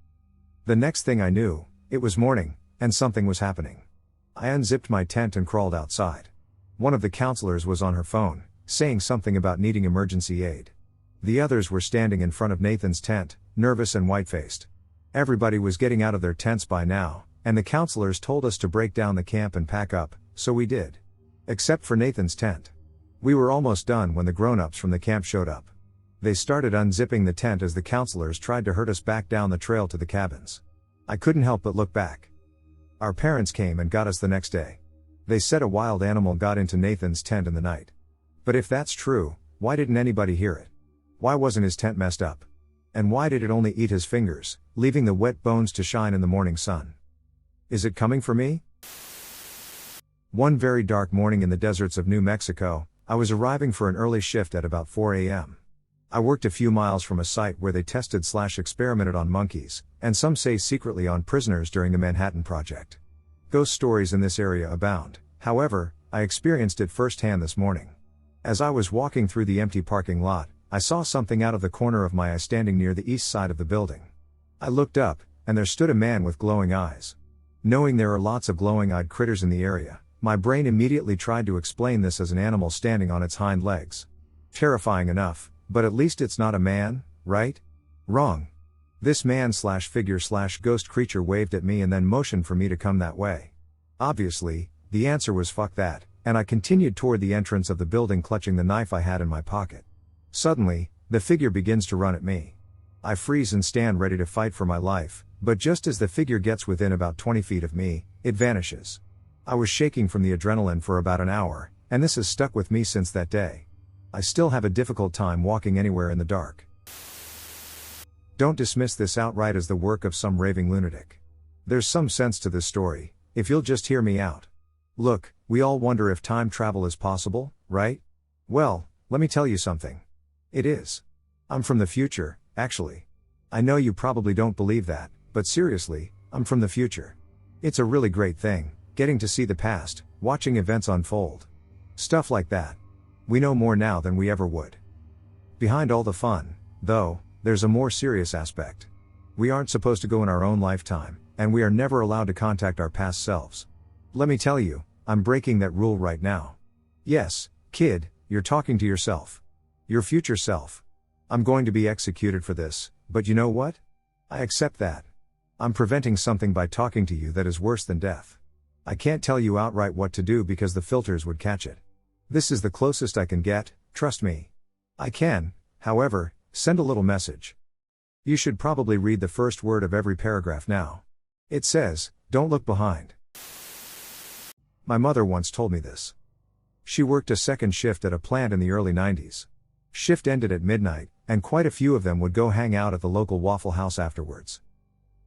The next thing I knew, it was morning, and something was happening. I unzipped my tent and crawled outside. One of the counselors was on her phone, saying something about needing emergency aid. The others were standing in front of Nathan's tent, nervous and white-faced. Everybody was getting out of their tents by now, and the counselors told us to break down the camp and pack up, so we did. Except for Nathan's tent. We were almost done when the grown-ups from the camp showed up. They started unzipping the tent as the counselors tried to herd us back down the trail to the cabins. I couldn't help but look back. Our parents came and got us the next day. They said a wild animal got into Nathan's tent in the night. But if that's true, why didn't anybody hear it? Why wasn't his tent messed up? And why did it only eat his fingers, leaving the wet bones to shine in the morning sun? Is it coming for me? One very dark morning in the deserts of New Mexico, I was arriving for an early shift at about 4 a.m. I worked a few miles from a site where they tested/experimented on monkeys, and some say secretly on prisoners during the Manhattan Project. Ghost stories in this area abound, however, I experienced it firsthand this morning. As I was walking through the empty parking lot, I saw something out of the corner of my eye standing near the east side of the building. I looked up, and there stood a man with glowing eyes. Knowing there are lots of glowing-eyed critters in the area, my brain immediately tried to explain this as an animal standing on its hind legs. Terrifying enough, but at least it's not a man, right? Wrong. This man/figure/ghost creature waved at me and then motioned for me to come that way. Obviously, the answer was fuck that, and I continued toward the entrance of the building clutching the knife I had in my pocket. Suddenly, the figure begins to run at me. I freeze and stand ready to fight for my life, but just as the figure gets within about 20 feet of me, it vanishes. I was shaking from the adrenaline for about an hour, and this has stuck with me since that day. I still have a difficult time walking anywhere in the dark. Don't dismiss this outright as the work of some raving lunatic. There's some sense to this story, if you'll just hear me out. Look, we all wonder if time travel is possible, right? Well, let me tell you something. It is. I'm from the future, actually. I know you probably don't believe that, but seriously, I'm from the future. It's a really great thing, getting to see the past, watching events unfold. Stuff like that. We know more now than we ever would. Behind all the fun, though, there's a more serious aspect. We aren't supposed to go in our own lifetime, and we are never allowed to contact our past selves. Let me tell you, I'm breaking that rule right now. Yes, kid, you're talking to yourself. Your future self. I'm going to be executed for this, but you know what? I accept that. I'm preventing something by talking to you that is worse than death. I can't tell you outright what to do because the filters would catch it. This is the closest I can get, trust me. I can, however, send a little message. You should probably read the first word of every paragraph now. It says, don't look behind. My mother once told me this. She worked a second shift at a plant in the early 90s. Shift ended at midnight, and quite a few of them would go hang out at the local Waffle House afterwards.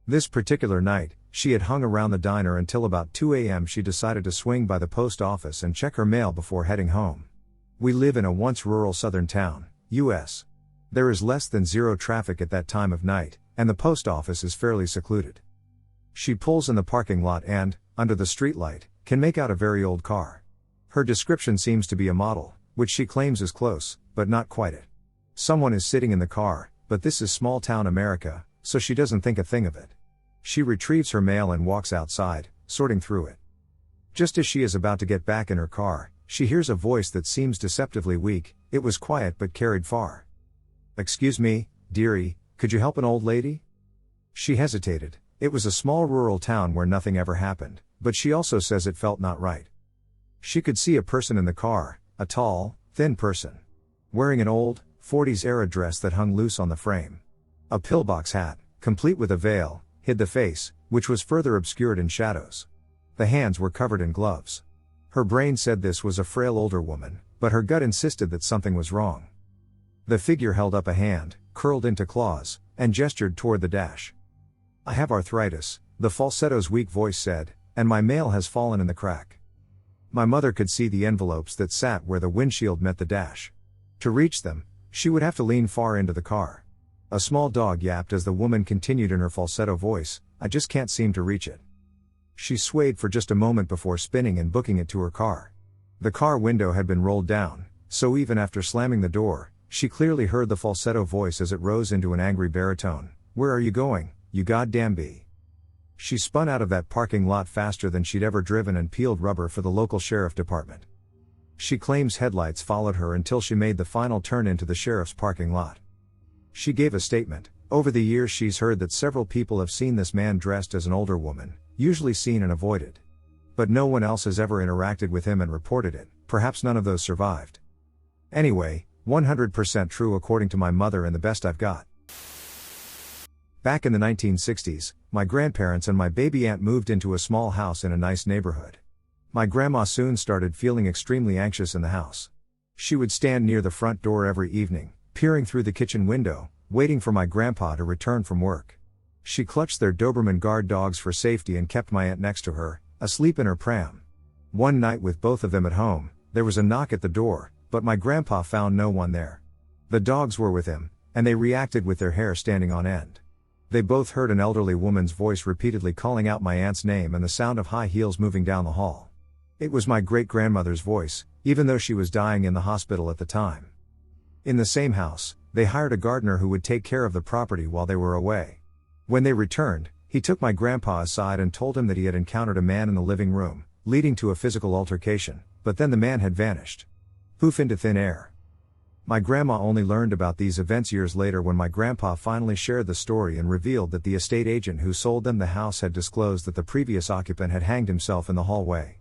This particular night, she had hung around the diner until about 2 a.m. She decided to swing by the post office and check her mail before heading home. We live in a once rural southern town, U.S. There is less than zero traffic at that time of night, and the post office is fairly secluded. She pulls in the parking lot and, under the streetlight, can make out a very old car. Her description seems to be a model, which she claims is close, but not quite it. Someone is sitting in the car, but this is small town America, so she doesn't think a thing of it. She retrieves her mail and walks outside, sorting through it. Just as she is about to get back in her car, she hears a voice that seems deceptively weak. It was quiet but carried far. Excuse me, dearie, could you help an old lady? She hesitated. It was a small rural town where nothing ever happened, but she also says it felt not right. She could see a person in the car, a tall, thin person. Wearing an old, 40s era dress that hung loose on the frame. A pillbox hat, complete with a veil, hid the face, which was further obscured in shadows. The hands were covered in gloves. Her brain said this was a frail older woman, but her gut insisted that something was wrong. The figure held up a hand, curled into claws, and gestured toward the dash. I have arthritis, the falsetto's weak voice said, and my mail has fallen in the crack. My mother could see the envelopes that sat where the windshield met the dash. To reach them, she would have to lean far into the car. A small dog yapped as the woman continued in her falsetto voice, I just can't seem to reach it. She swayed for just a moment before spinning and booking it to her car. The car window had been rolled down, so even after slamming the door, she clearly heard the falsetto voice as it rose into an angry baritone. "Where are you going, you goddamn bee?" She spun out of that parking lot faster than she'd ever driven and peeled rubber for the local sheriff department. She claims headlights followed her until she made the final turn into the sheriff's parking lot. She gave a statement. Over the years she's heard that several people have seen this man dressed as an older woman, usually seen and avoided. But no one else has ever interacted with him and reported it, perhaps none of those survived. Anyway, 100% true according to my mother and the best I've got. Back in the 1960s, my grandparents and my baby aunt moved into a small house in a nice neighborhood. My grandma soon started feeling extremely anxious in the house. She would stand near the front door every evening, peering through the kitchen window, waiting for my grandpa to return from work. She clutched their Doberman guard dogs for safety and kept my aunt next to her, asleep in her pram. One night with both of them at home, there was a knock at the door, but my grandpa found no one there. The dogs were with him, and they reacted with their hair standing on end. They both heard an elderly woman's voice repeatedly calling out my aunt's name and the sound of high heels moving down the hall. It was my great-grandmother's voice, even though she was dying in the hospital at the time. In the same house, they hired a gardener who would take care of the property while they were away. When they returned, he took my grandpa aside and told him that he had encountered a man in the living room, leading to a physical altercation, but then the man had vanished. Poof into thin air. My grandma only learned about these events years later when my grandpa finally shared the story and revealed that the estate agent who sold them the house had disclosed that the previous occupant had hanged himself in the hallway.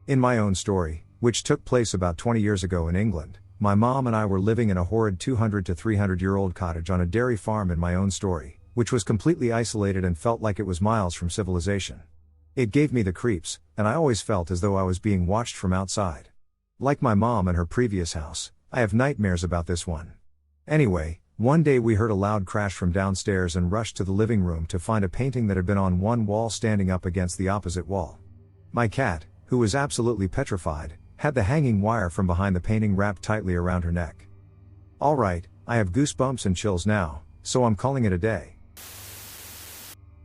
In my own story, which took place about 20 years ago in England, my mom and I were living in a horrid 200 to 300-year-old cottage on a dairy farm in my own story, which was completely isolated and felt like it was miles from civilization. It gave me the creeps, and I always felt as though I was being watched from outside. Like my mom and her previous house, I have nightmares about this one. Anyway, one day we heard a loud crash from downstairs and rushed to the living room to find a painting that had been on one wall standing up against the opposite wall. My cat, who was absolutely petrified, had the hanging wire from behind the painting wrapped tightly around her neck. Alright, I have goosebumps and chills now, so I'm calling it a day.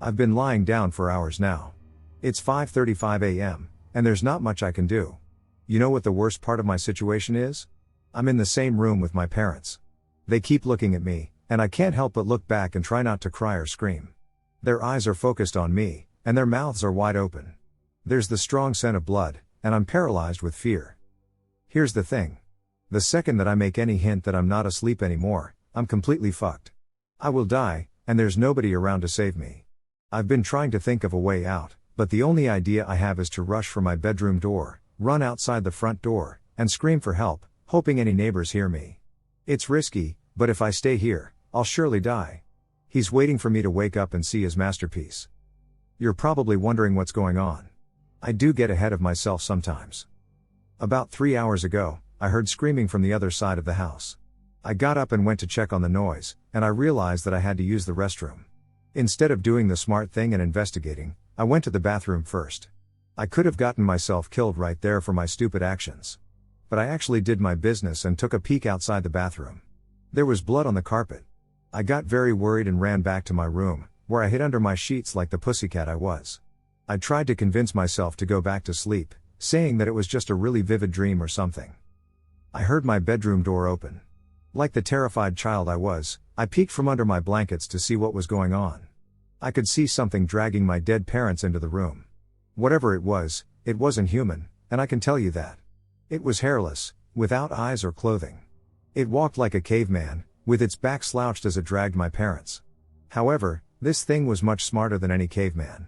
I've been lying down for hours now. It's 5:35 a.m., and there's not much I can do. You know what the worst part of my situation is? I'm in the same room with my parents. They keep looking at me, and I can't help but look back and try not to cry or scream. Their eyes are focused on me, and their mouths are wide open. There's the strong scent of blood, and I'm paralyzed with fear. Here's the thing. The second that I make any hint that I'm not asleep anymore, I'm completely fucked. I will die, and there's nobody around to save me. I've been trying to think of a way out, but the only idea I have is to rush for my bedroom door, run outside the front door, and scream for help, hoping any neighbors hear me. It's risky, but if I stay here, I'll surely die. He's waiting for me to wake up and see his masterpiece. You're probably wondering what's going on. I do get ahead of myself sometimes. About 3 hours ago, I heard screaming from the other side of the house. I got up and went to check on the noise, and I realized that I had to use the restroom. Instead of doing the smart thing and investigating, I went to the bathroom first. I could have gotten myself killed right there for my stupid actions. But I actually did my business and took a peek outside the bathroom. There was blood on the carpet. I got very worried and ran back to my room, where I hid under my sheets like the pussycat I was. I tried to convince myself to go back to sleep, saying that it was just a really vivid dream or something. I heard my bedroom door open. Like the terrified child I was, I peeked from under my blankets to see what was going on. I could see something dragging my dead parents into the room. Whatever it wasn't human, and I can tell you that. It was hairless, without eyes or clothing. It walked like a caveman, with its back slouched as it dragged my parents. However, this thing was much smarter than any caveman.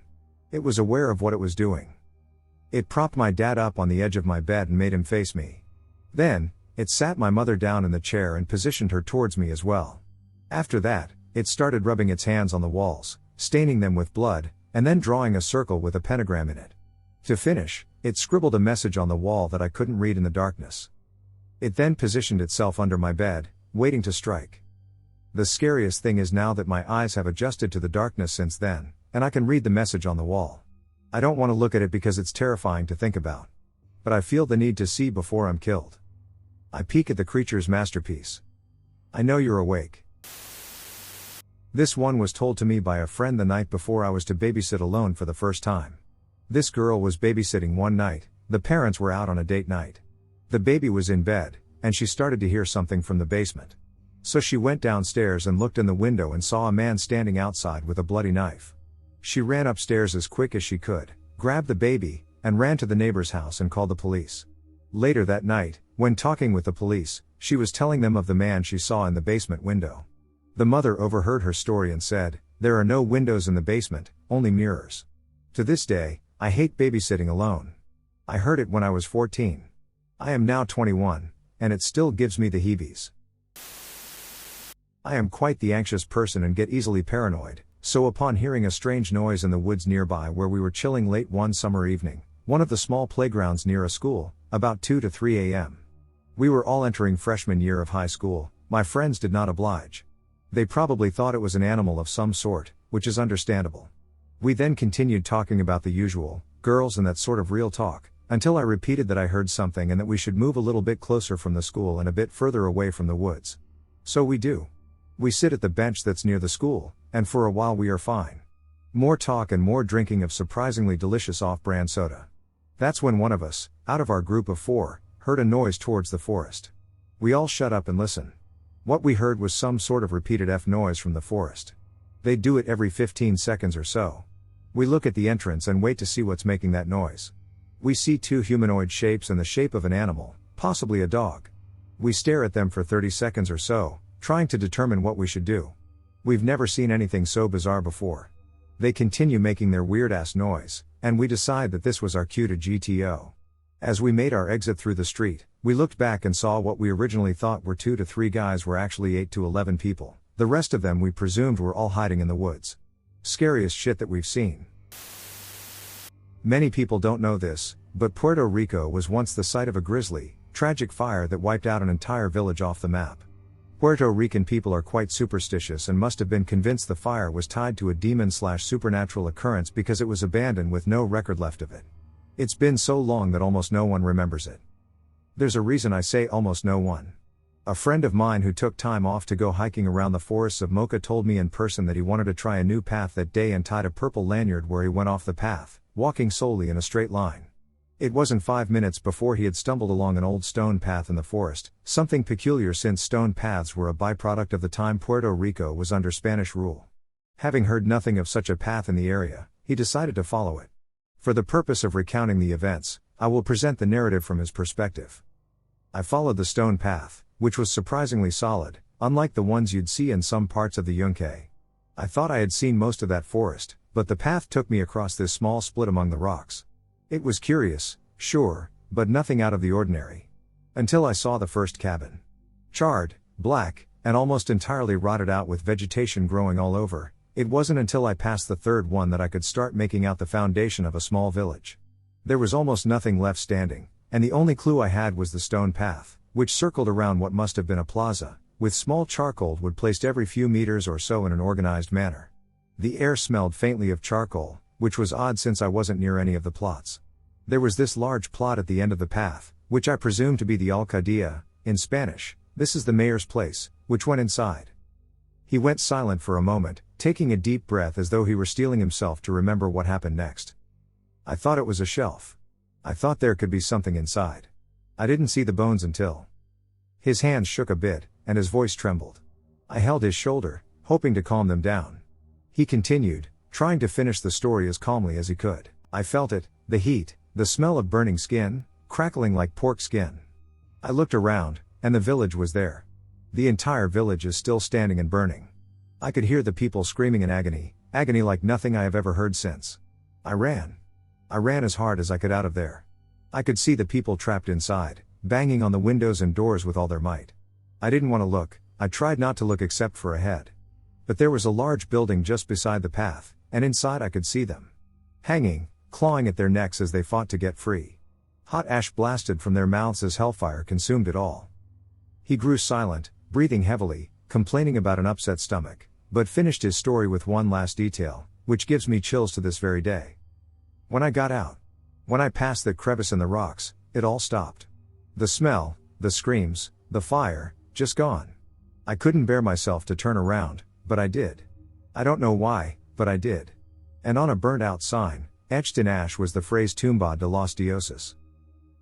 It was aware of what it was doing. It propped my dad up on the edge of my bed and made him face me. Then, it sat my mother down in the chair and positioned her towards me as well. After that, it started rubbing its hands on the walls, staining them with blood, and then drawing a circle with a pentagram in it. To finish, it scribbled a message on the wall that I couldn't read in the darkness. It then positioned itself under my bed, waiting to strike. The scariest thing is now that my eyes have adjusted to the darkness since then, and I can read the message on the wall. I don't want to look at it because it's terrifying to think about. But I feel the need to see before I'm killed. I peek at the creature's masterpiece. I know you're awake. This one was told to me by a friend the night before I was to babysit alone for the first time. This girl was babysitting one night. The parents were out on a date night. The baby was in bed, and she started to hear something from the basement. So she went downstairs and looked in the window and saw a man standing outside with a bloody knife. She ran upstairs as quick as she could, grabbed the baby, and ran to the neighbor's house and called the police. Later that night, when talking with the police, she was telling them of the man she saw in the basement window. The mother overheard her story and said, "There are no windows in the basement, only mirrors." To this day, I hate babysitting alone. I heard it when I was 14. I am now 21, and it still gives me the heebies. I am quite the anxious person and get easily paranoid, so upon hearing a strange noise in the woods nearby where we were chilling late one summer evening, one of the small playgrounds near a school, about 2 to 3 a.m. We were all entering freshman year of high school. My friends did not oblige. They probably thought it was an animal of some sort, which is understandable. We then continued talking about the usual, girls and that sort of real talk, until I repeated that I heard something and that we should move a little bit closer from the school and a bit further away from the woods. So we do. We sit at the bench that's near the school, and for a while we are fine. More talk and more drinking of surprisingly delicious off-brand soda. That's when one of us, out of our group of 4, heard a noise towards the forest. We all shut up and listen. What we heard was some sort of repeated F noise from the forest. They'd do it every 15 seconds or so. We look at the entrance and wait to see what's making that noise. We see 2 humanoid shapes in the shape of an animal, possibly a dog. We stare at them for 30 seconds or so, trying to determine what we should do. We've never seen anything so bizarre before. They continue making their weird-ass noise, and we decide that this was our cue to GTO. As we made our exit through the street, we looked back and saw what we originally thought were 2 to 3 guys were actually 8 to 11 people. The rest of them we presumed were all hiding in the woods. Scariest shit that we've seen. Many people don't know this, but Puerto Rico was once the site of a grisly, tragic fire that wiped out an entire village off the map. Puerto Rican people are quite superstitious and must have been convinced the fire was tied to a demon/supernatural occurrence because it was abandoned with no record left of it. It's been so long that almost no one remembers it. There's a reason I say almost no one. A friend of mine who took time off to go hiking around the forests of Mocha told me in person that he wanted to try a new path that day and tied a purple lanyard where he went off the path, walking solely in a straight line. It wasn't 5 minutes before he had stumbled along an old stone path in the forest, something peculiar since stone paths were a byproduct of the time Puerto Rico was under Spanish rule. Having heard nothing of such a path in the area, he decided to follow it. For the purpose of recounting the events, I will present the narrative from his perspective. I followed the stone path, which was surprisingly solid, unlike the ones you'd see in some parts of the Yunque. I thought I had seen most of that forest, but the path took me across this small split among the rocks. It was curious, sure, but nothing out of the ordinary. Until I saw the first cabin. Charred, black, and almost entirely rotted out with vegetation growing all over. It wasn't until I passed the third one that I could start making out the foundation of a small village. There was almost nothing left standing, and the only clue I had was the stone path, which circled around what must have been a plaza, with small charcoal wood placed every few meters or so in an organized manner. The air smelled faintly of charcoal, which was odd since I wasn't near any of the plots. There was this large plot at the end of the path, which I presume to be the alcaldía, in Spanish. This is the mayor's place, which went inside. He went silent for a moment, taking a deep breath as though he were steeling himself to remember what happened next. I thought it was a shelf. I thought there could be something inside. I didn't see the bones until. His hands shook a bit, and his voice trembled. I held his shoulder, hoping to calm them down. He continued, trying to finish the story as calmly as he could. I felt it, the heat, the smell of burning skin, crackling like pork skin. I looked around, and the village was there. The entire village is still standing and burning. I could hear the people screaming in agony like nothing I have ever heard since. I ran. I ran as hard as I could out of there. I could see the people trapped inside, banging on the windows and doors with all their might. I didn't want to look, I tried not to look except for ahead. But there was a large building just beside the path, and inside I could see them. Hanging, clawing at their necks as they fought to get free. Hot ash blasted from their mouths as hellfire consumed it all. He grew silent, breathing heavily, complaining about an upset stomach, but finished his story with one last detail, which gives me chills to this very day. When I got out, when I passed that crevice in the rocks, it all stopped. The smell, the screams, the fire, just gone. I couldn't bear myself to turn around, but I did. I don't know why, but I did. And on a burnt out sign, Etched in ash was the phrase Tumba de los Dioses.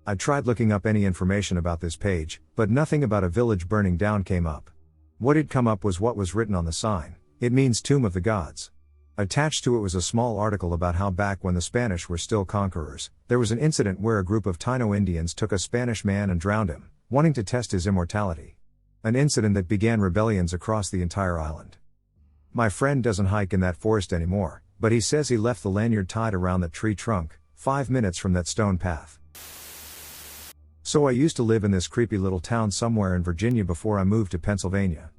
I tried looking up any information about this page, but nothing about a village burning down came up. What did come up was what was written on the sign. It means Tomb of the Gods. Attached to it was a small article about how back when the Spanish were still conquerors, there was an incident where a group of Taino Indians took a Spanish man and drowned him, wanting to test his immortality. An incident that began rebellions across the entire island. My friend doesn't hike in that forest anymore, but he says he left the lanyard tied around that tree trunk, 5 minutes from that stone path. So I used to live in this creepy little town somewhere in Virginia before I moved to Pennsylvania.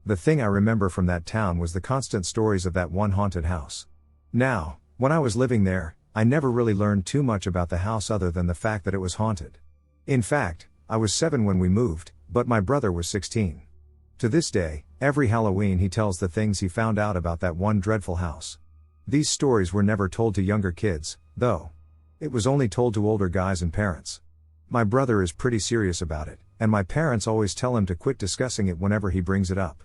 The thing I remember from that town was the constant stories of that one haunted house. Now, when I was living there, I never really learned too much about the house other than the fact that it was haunted. In fact, I was 7 when we moved, but my brother was 16. To this day, every Halloween he tells the things he found out about that one dreadful house. These stories were never told to younger kids, though. It was only told to older guys and parents. My brother is pretty serious about it, and my parents always tell him to quit discussing it whenever he brings it up.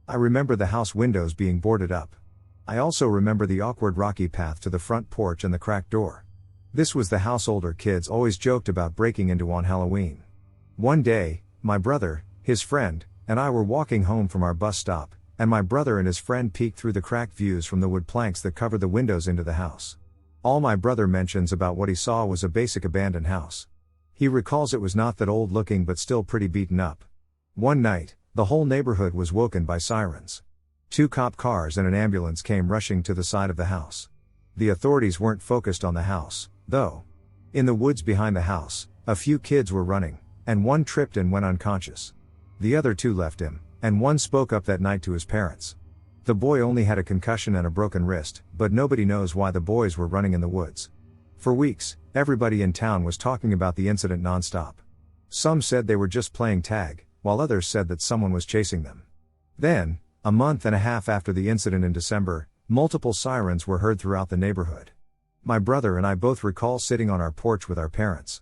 I remember the house windows being boarded up. I also remember the awkward rocky path to the front porch and the cracked door. This was the house older kids always joked about breaking into on Halloween. One day, my brother, his friend, and I were walking home from our bus stop, and my brother and his friend peeked through the cracked views from the wood planks that covered the windows into the house. All my brother mentions about what he saw was a basic abandoned house. He recalls it was not that old looking but still pretty beaten up. One night, the whole neighborhood was woken by sirens. 2 cop cars and an ambulance came rushing to the side of the house. The authorities weren't focused on the house, though. In the woods behind the house, a few kids were running, and one tripped and went unconscious. The other 2 left him, and one spoke up that night to his parents. The boy only had a concussion and a broken wrist, but nobody knows why the boys were running in the woods. For weeks, everybody in town was talking about the incident nonstop. Some said they were just playing tag, while others said that someone was chasing them. Then, a month and a half after the incident in December, multiple sirens were heard throughout the neighborhood. My brother and I both recall sitting on our porch with our parents.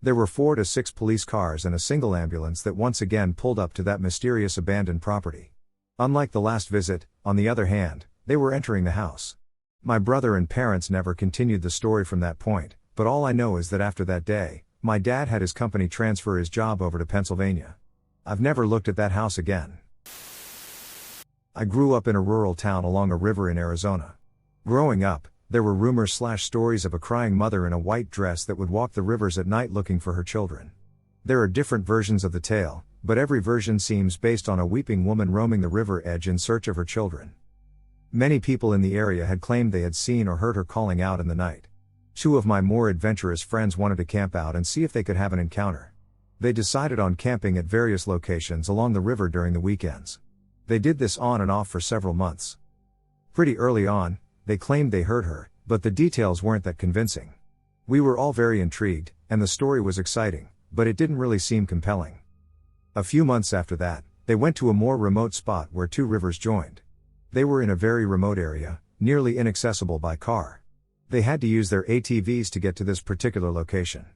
There were 4 to 6 police cars and a single ambulance that once again pulled up to that mysterious abandoned property. Unlike the last visit, on the other hand, they were entering the house. My brother and parents never continued the story from that point, but all I know is that after that day, my dad had his company transfer his job over to Pennsylvania. I've never looked at that house again. I grew up in a rural town along a river in Arizona. Growing up, there were rumors/stories of a crying mother in a white dress that would walk the rivers at night looking for her children. There are different versions of the tale, but every version seems based on a weeping woman roaming the river edge in search of her children. Many people in the area had claimed they had seen or heard her calling out in the night. 2 of my more adventurous friends wanted to camp out and see if they could have an encounter. They decided on camping at various locations along the river during the weekends. They did this on and off for several months. Pretty early on, they claimed they heard her, but the details weren't that convincing. We were all very intrigued, and the story was exciting, but it didn't really seem compelling. A few months after that, they went to a more remote spot where 2 rivers joined. They were in a very remote area, nearly inaccessible by car. They had to use their ATVs to get to this particular location.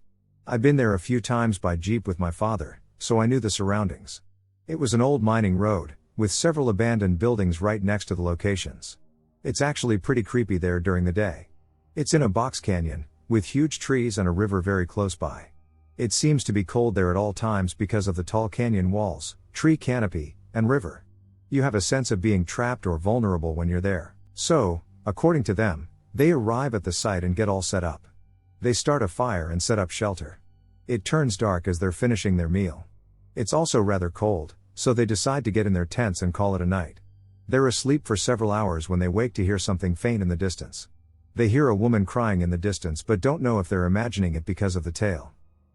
I'd been there a few times by Jeep with my father, so I knew the surroundings. It was an old mining road, with several abandoned buildings right next to the locations. It's actually pretty creepy there during the day. It's in a box canyon, with huge trees and a river very close by. It seems to be cold there at all times because of the tall canyon walls, tree canopy, and river. You have a sense of being trapped or vulnerable when you're there. So, according to them, they arrive at the site and get all set up. They start a fire and set up shelter. It turns dark as they're finishing their meal. It's also rather cold, so they decide to get in their tents and call it a night. They're asleep for several hours when they wake to hear something faint in the distance. They hear a woman crying in the distance but don't know if they're imagining it because of the tale.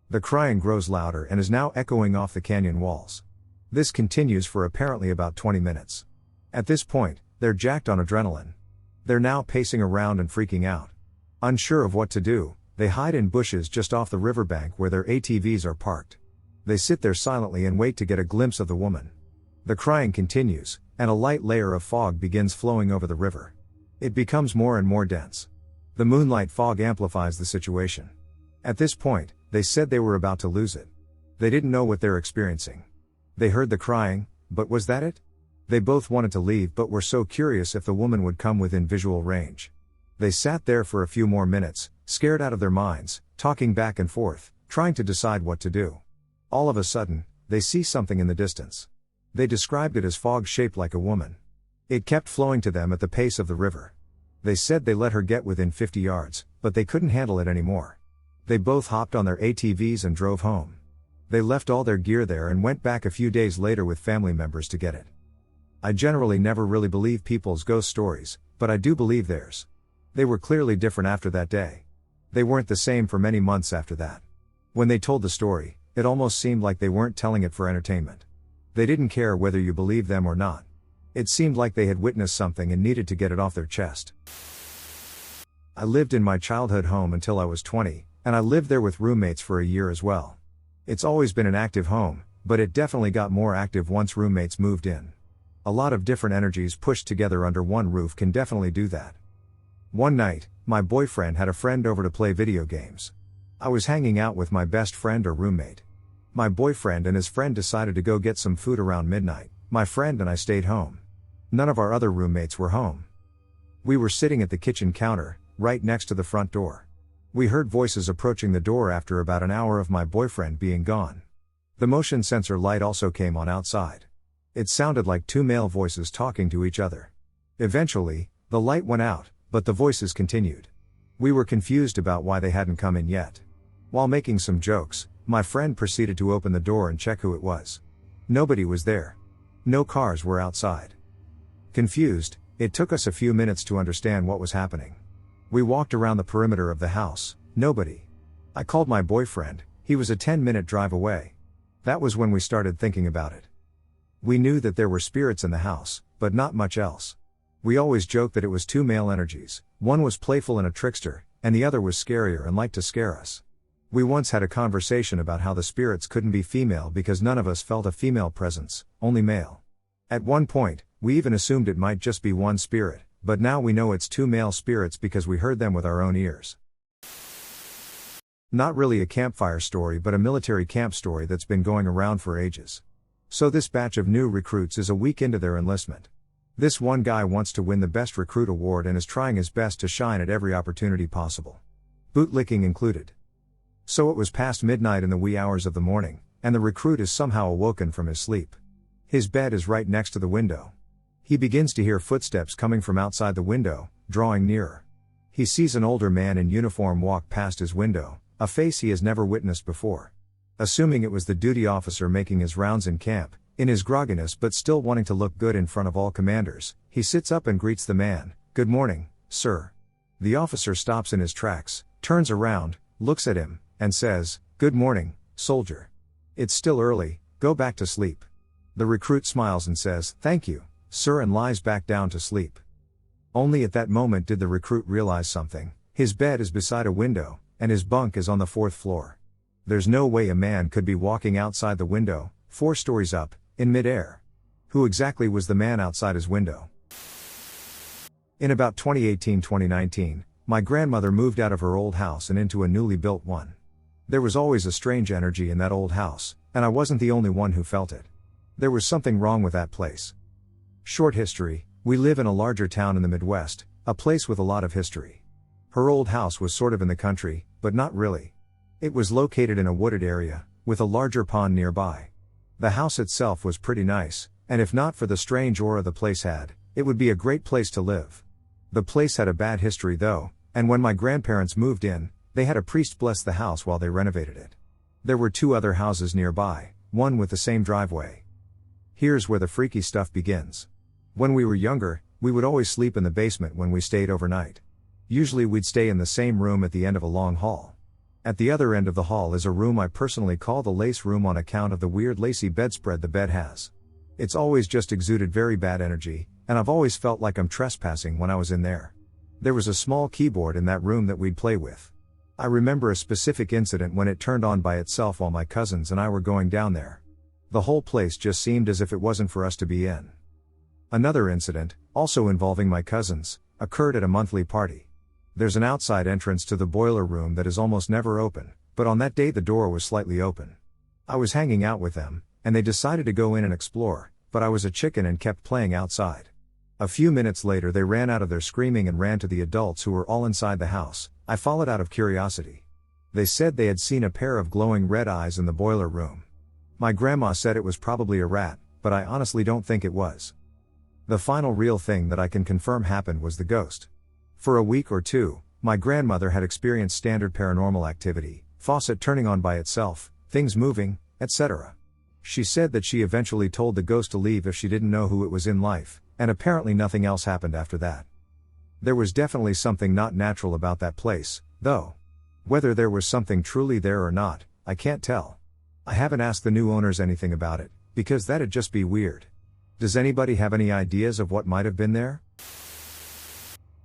The crying grows louder and is now echoing off the canyon walls. This continues for apparently about 20 minutes. At this point, they're jacked on adrenaline. They're now pacing around and freaking out. Unsure of what to do, they hide in bushes just off the riverbank where their ATVs are parked. They sit there silently and wait to get a glimpse of the woman. The crying continues, and a light layer of fog begins flowing over the river. It becomes more and more dense. The moonlight fog amplifies the situation. At this point, they said they were about to lose it. They didn't know what they're experiencing. They heard the crying, but was that it? They both wanted to leave but were so curious if the woman would come within visual range. They sat there for a few more minutes, scared out of their minds, talking back and forth, trying to decide what to do. All of a sudden, they see something in the distance. They described it as fog shaped like a woman. It kept flowing to them at the pace of the river. They said they let her get within 50 yards, but they couldn't handle it anymore. They both hopped on their ATVs and drove home. They left all their gear there and went back a few days later with family members to get it. I generally never really believe people's ghost stories, but I do believe theirs. They were clearly different after that day. They weren't the same for many months after that. When they told the story, it almost seemed like they weren't telling it for entertainment. They didn't care whether you believed them or not. It seemed like they had witnessed something and needed to get it off their chest. I lived in my childhood home until I was 20, and I lived there with roommates for a year as well. It's always been an active home, but it definitely got more active once roommates moved in. A lot of different energies pushed together under one roof can definitely do that. One night, my boyfriend had a friend over to play video games. I was hanging out with my best friend or roommate. My boyfriend and his friend decided to go get some food around midnight. My friend and I stayed home. None of our other roommates were home. We were sitting at the kitchen counter, right next to the front door. We heard voices approaching the door after about an hour of my boyfriend being gone. The motion sensor light also came on outside. It sounded like two male voices talking to each other. Eventually, the light went out, but the voices continued. We were confused about why they hadn't come in yet. While making some jokes, my friend proceeded to open the door and check who it was. Nobody was there. No cars were outside. Confused, it took us a few minutes to understand what was happening. We walked around the perimeter of the house, nobody. I called my boyfriend, he was a 10-minute drive away. That was when we started thinking about it. We knew that there were spirits in the house, but not much else. We always joked that it was two male energies, one was playful and a trickster, and the other was scarier and liked to scare us. We once had a conversation about how the spirits couldn't be female because none of us felt a female presence, only male. At one point, we even assumed it might just be one spirit, but now we know it's two male spirits because we heard them with our own ears. Not really a campfire story but a military camp story that's been going around for ages. So this batch of new recruits is a week into their enlistment. This one guy wants to win the Best Recruit Award and is trying his best to shine at every opportunity possible. Bootlicking included. So it was past midnight in the wee hours of the morning, and the recruit is somehow awoken from his sleep. His bed is right next to the window. He begins to hear footsteps coming from outside the window, drawing nearer. He sees an older man in uniform walk past his window, a face he has never witnessed before. Assuming it was the duty officer making his rounds in camp, in his grogginess but still wanting to look good in front of all commanders, he sits up and greets the man, "Good morning, sir." The officer stops in his tracks, turns around, looks at him, and says, "Good morning, soldier. It's still early, go back to sleep." The recruit smiles and says, "Thank you, sir," and lies back down to sleep. Only at that moment did the recruit realize something. His bed is beside a window, and his bunk is on the 4th floor. There's no way a man could be walking outside the window, 4 stories up, in mid-air. Who exactly was the man outside his window? In about 2018-2019, my grandmother moved out of her old house and into a newly built one. There was always a strange energy in that old house, and I wasn't the only one who felt it. There was something wrong with that place. Short history, we live in a larger town in the Midwest, a place with a lot of history. Her old house was sort of in the country, but not really. It was located in a wooded area, with a larger pond nearby. The house itself was pretty nice, and if not for the strange aura the place had, it would be a great place to live. The place had a bad history though, and when my grandparents moved in, they had a priest bless the house while they renovated it. There were 2 other houses nearby, one with the same driveway. Here's where the freaky stuff begins. When we were younger, we would always sleep in the basement when we stayed overnight. Usually we'd stay in the same room at the end of a long hall. At the other end of the hall is a room I personally call the lace room on account of the weird lacy bedspread the bed has. It's always just exuded very bad energy, and I've always felt like I'm trespassing when I was in there. There was a small keyboard in that room that we'd play with. I remember a specific incident when it turned on by itself while my cousins and I were going down there. The whole place just seemed as if it wasn't for us to be in. Another incident, also involving my cousins, occurred at a monthly party. There's an outside entrance to the boiler room that is almost never open, but on that day the door was slightly open. I was hanging out with them, and they decided to go in and explore, but I was a chicken and kept playing outside. A few minutes later they ran out of there screaming and ran to the adults who were all inside the house, I followed out of curiosity. They said they had seen a pair of glowing red eyes in the boiler room. My grandma said it was probably a rat, but I honestly don't think it was. The final real thing that I can confirm happened was the ghost. For a week or two, my grandmother had experienced standard paranormal activity, faucet turning on by itself, things moving, etc. She said that she eventually told the ghost to leave if she didn't know who it was in life, and apparently nothing else happened after that. There was definitely something not natural about that place, though. Whether there was something truly there or not, I can't tell. I haven't asked the new owners anything about it, because that'd just be weird. Does anybody have any ideas of what might have been there?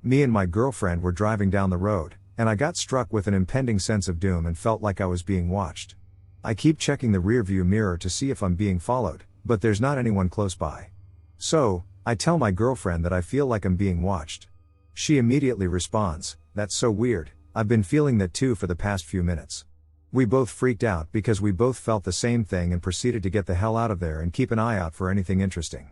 Me and my girlfriend were driving down the road, and I got struck with an impending sense of doom and felt like I was being watched. I keep checking the rearview mirror to see if I'm being followed, but there's not anyone close by. So, I tell my girlfriend that I feel like I'm being watched. She immediately responds, "That's so weird, I've been feeling that too for the past few minutes." We both freaked out because we both felt the same thing and proceeded to get the hell out of there and keep an eye out for anything interesting.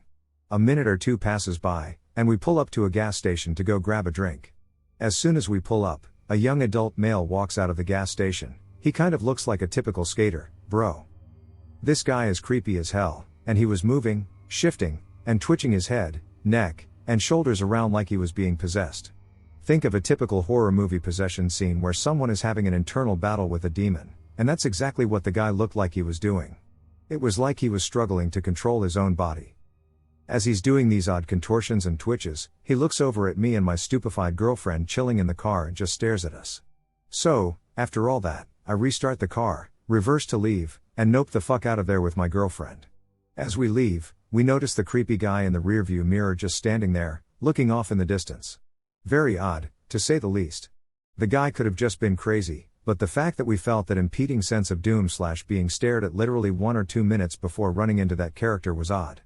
A minute or two passes by, and we pull up to a gas station to go grab a drink. As soon as we pull up, a young adult male walks out of the gas station. He kind of looks like a typical skater, bro. This guy is creepy as hell, and he was moving, shifting, and twitching his head, neck, and shoulders around like he was being possessed. Think of a typical horror movie possession scene where someone is having an internal battle with a demon, and that's exactly what the guy looked like he was doing. It was like he was struggling to control his own body. As he's doing these odd contortions and twitches, he looks over at me and my stupefied girlfriend chilling in the car and just stares at us. So, after all that, I restart the car, reverse to leave, and nope the fuck out of there with my girlfriend. As we leave, we notice the creepy guy in the rearview mirror just standing there, looking off in the distance. Very odd, to say the least. The guy could have just been crazy, but the fact that we felt that impeding sense of doom / being stared at literally 1 or 2 minutes before running into that character was odd.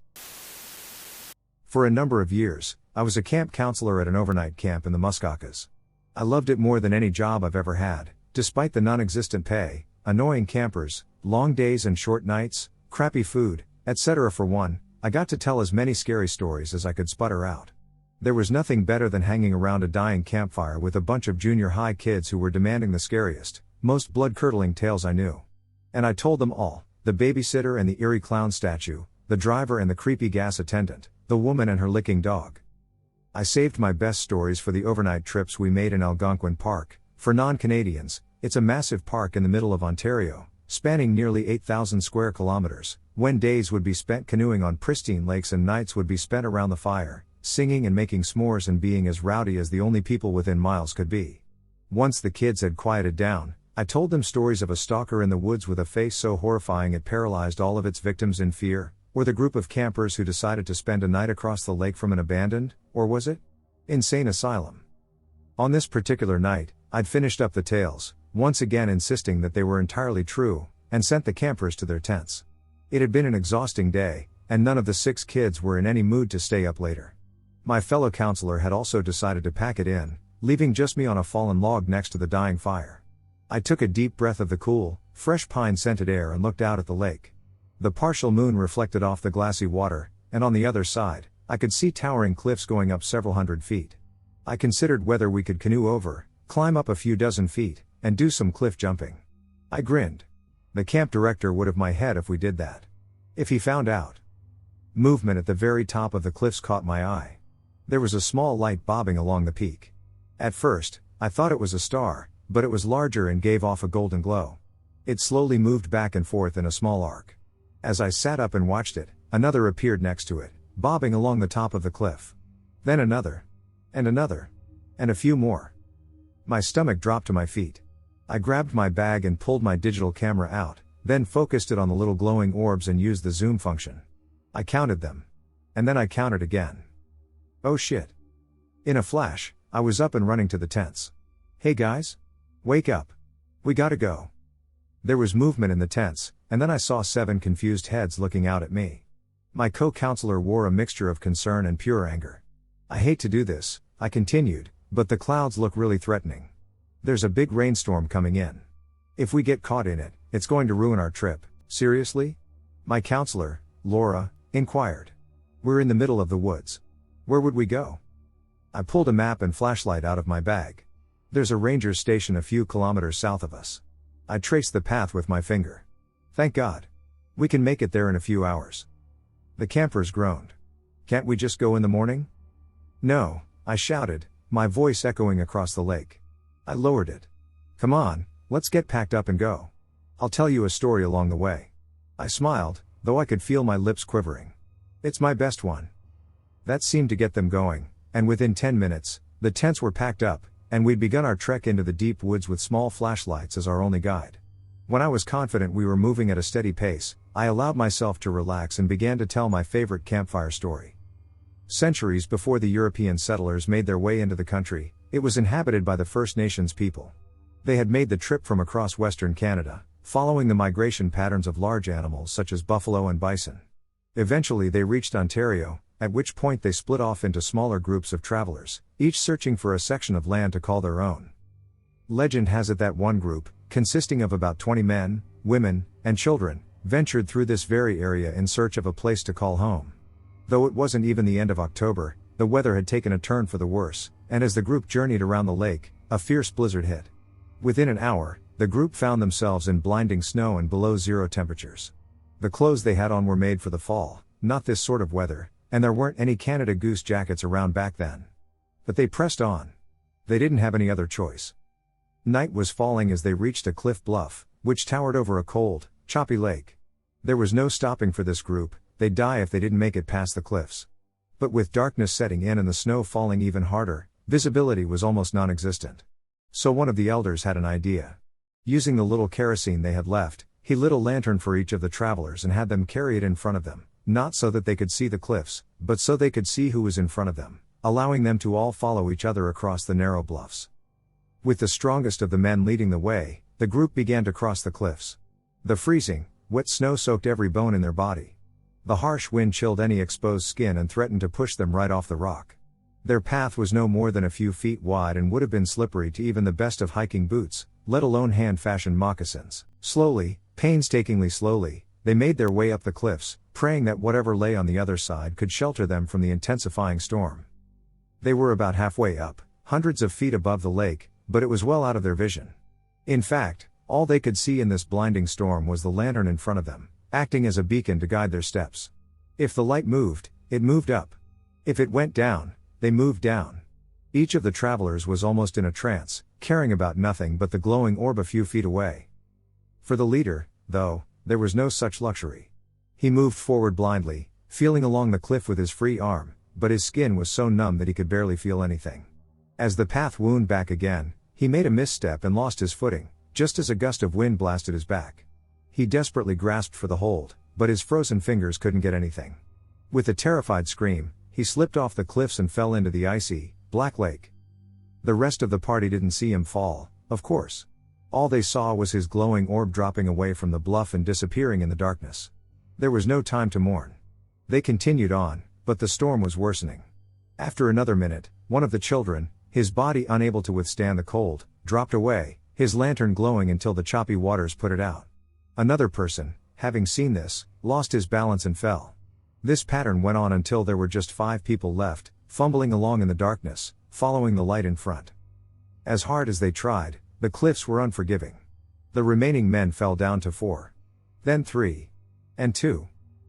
For a number of years, I was a camp counselor at an overnight camp in the Muskokas. I loved it more than any job I've ever had, despite the non-existent pay, annoying campers, long days and short nights, crappy food, etc. For one, I got to tell as many scary stories as I could sputter out. There was nothing better than hanging around a dying campfire with a bunch of junior high kids who were demanding the scariest, most blood-curdling tales I knew. And I told them all: the babysitter and the eerie clown statue, the driver and the creepy gas attendant, the woman and her licking dog. I saved my best stories for the overnight trips we made in Algonquin Park. For non-Canadians, it's a massive park in the middle of Ontario, spanning nearly 8,000 square kilometers, when days would be spent canoeing on pristine lakes and nights would be spent around the fire, singing and making s'mores and being as rowdy as the only people within miles could be. Once the kids had quieted down, I told them stories of a stalker in the woods with a face so horrifying it paralyzed all of its victims in fear, or the group of campers who decided to spend a night across the lake from an abandoned, or was it? Insane asylum. On this particular night, I'd finished up the tales, once again insisting that they were entirely true, and sent the campers to their tents. It had been an exhausting day, and none of the 6 kids were in any mood to stay up later. My fellow counselor had also decided to pack it in, leaving just me on a fallen log next to the dying fire. I took a deep breath of the cool, fresh pine-scented air and looked out at the lake. The partial moon reflected off the glassy water, and on the other side, I could see towering cliffs going up several hundred feet. I considered whether we could canoe over, climb up a few dozen feet, and do some cliff jumping. I grinned. The camp director would have my head if we did that. If he found out. Movement at the very top of the cliffs caught my eye. There was a small light bobbing along the peak. At first, I thought it was a star, but it was larger and gave off a golden glow. It slowly moved back and forth in a small arc. As I sat up and watched it, another appeared next to it, bobbing along the top of the cliff. Then another. And another. And a few more. My stomach dropped to my feet. I grabbed my bag and pulled my digital camera out, then focused it on the little glowing orbs and used the zoom function. I counted them. And then I counted again. Oh shit. In a flash, I was up and running to the tents. Hey guys? Wake up. We gotta go. There was movement in the tents, and then I saw 7 confused heads looking out at me. My co-counselor wore a mixture of concern and pure anger. I hate to do this, I continued, but the clouds look really threatening. There's a big rainstorm coming in. If we get caught in it, it's going to ruin our trip. Seriously? My counselor, Laura, inquired. We're in the middle of the woods. Where would we go? I pulled a map and flashlight out of my bag. There's a ranger station a few kilometers south of us. I traced the path with my finger. Thank God. We can make it there in a few hours. The campers groaned. Can't we just go in the morning? No, I shouted, my voice echoing across the lake. I lowered it. Come on, let's get packed up and go. I'll tell you a story along the way. I smiled, though I could feel my lips quivering. It's my best one. That seemed to get them going, and within 10 minutes, the tents were packed up, and we'd begun our trek into the deep woods with small flashlights as our only guide. When I was confident we were moving at a steady pace, I allowed myself to relax and began to tell my favorite campfire story. Centuries before the European settlers made their way into the country, it was inhabited by the First Nations people. They had made the trip from across Western Canada, following the migration patterns of large animals such as buffalo and bison. Eventually they reached Ontario, at which point they split off into smaller groups of travelers, each searching for a section of land to call their own. Legend has it that one group, consisting of about 20 men, women, and children, ventured through this very area in search of a place to call home. Though it wasn't even the end of October, the weather had taken a turn for the worse, and as the group journeyed around the lake, a fierce blizzard hit. Within an hour, the group found themselves in blinding snow and below zero temperatures. The clothes they had on were made for the fall, not this sort of weather, and there weren't any Canada Goose jackets around back then. But they pressed on. They didn't have any other choice. Night was falling as they reached a cliff bluff, which towered over a cold, choppy lake. There was no stopping for this group, they'd die if they didn't make it past the cliffs. But with darkness setting in and the snow falling even harder, visibility was almost non-existent. So one of the elders had an idea. Using the little kerosene they had left, he lit a lantern for each of the travelers and had them carry it in front of them, not so that they could see the cliffs, but so they could see who was in front of them, allowing them to all follow each other across the narrow bluffs. With the strongest of the men leading the way, the group began to cross the cliffs. The freezing, wet snow soaked every bone in their body. The harsh wind chilled any exposed skin and threatened to push them right off the rock. Their path was no more than a few feet wide and would have been slippery to even the best of hiking boots, let alone hand-fashioned moccasins. Slowly, painstakingly slowly, they made their way up the cliffs, praying that whatever lay on the other side could shelter them from the intensifying storm. They were about halfway up, hundreds of feet above the lake, but it was well out of their vision. In fact, all they could see in this blinding storm was the lantern in front of them, acting as a beacon to guide their steps. If the light moved, it moved up. If it went down, they moved down. Each of the travelers was almost in a trance, caring about nothing but the glowing orb a few feet away. For the leader, though, there was no such luxury. He moved forward blindly, feeling along the cliff with his free arm, but his skin was so numb that he could barely feel anything. As the path wound back again, he made a misstep and lost his footing, just as a gust of wind blasted his back. He desperately grasped for the hold, but his frozen fingers couldn't get anything. With a terrified scream, he slipped off the cliffs and fell into the icy, black lake. The rest of the party didn't see him fall, of course. All they saw was his glowing orb dropping away from the bluff and disappearing in the darkness. There was no time to mourn. They continued on, but the storm was worsening. After another minute, one of the children, his body unable to withstand the cold, dropped away, his lantern glowing until the choppy waters put it out. Another person, having seen this, lost his balance and fell. This pattern went on until there were just 5 people left, fumbling along in the darkness, following the light in front. As hard as they tried, the cliffs were unforgiving. The remaining men fell down to 4. Then 3. And 2.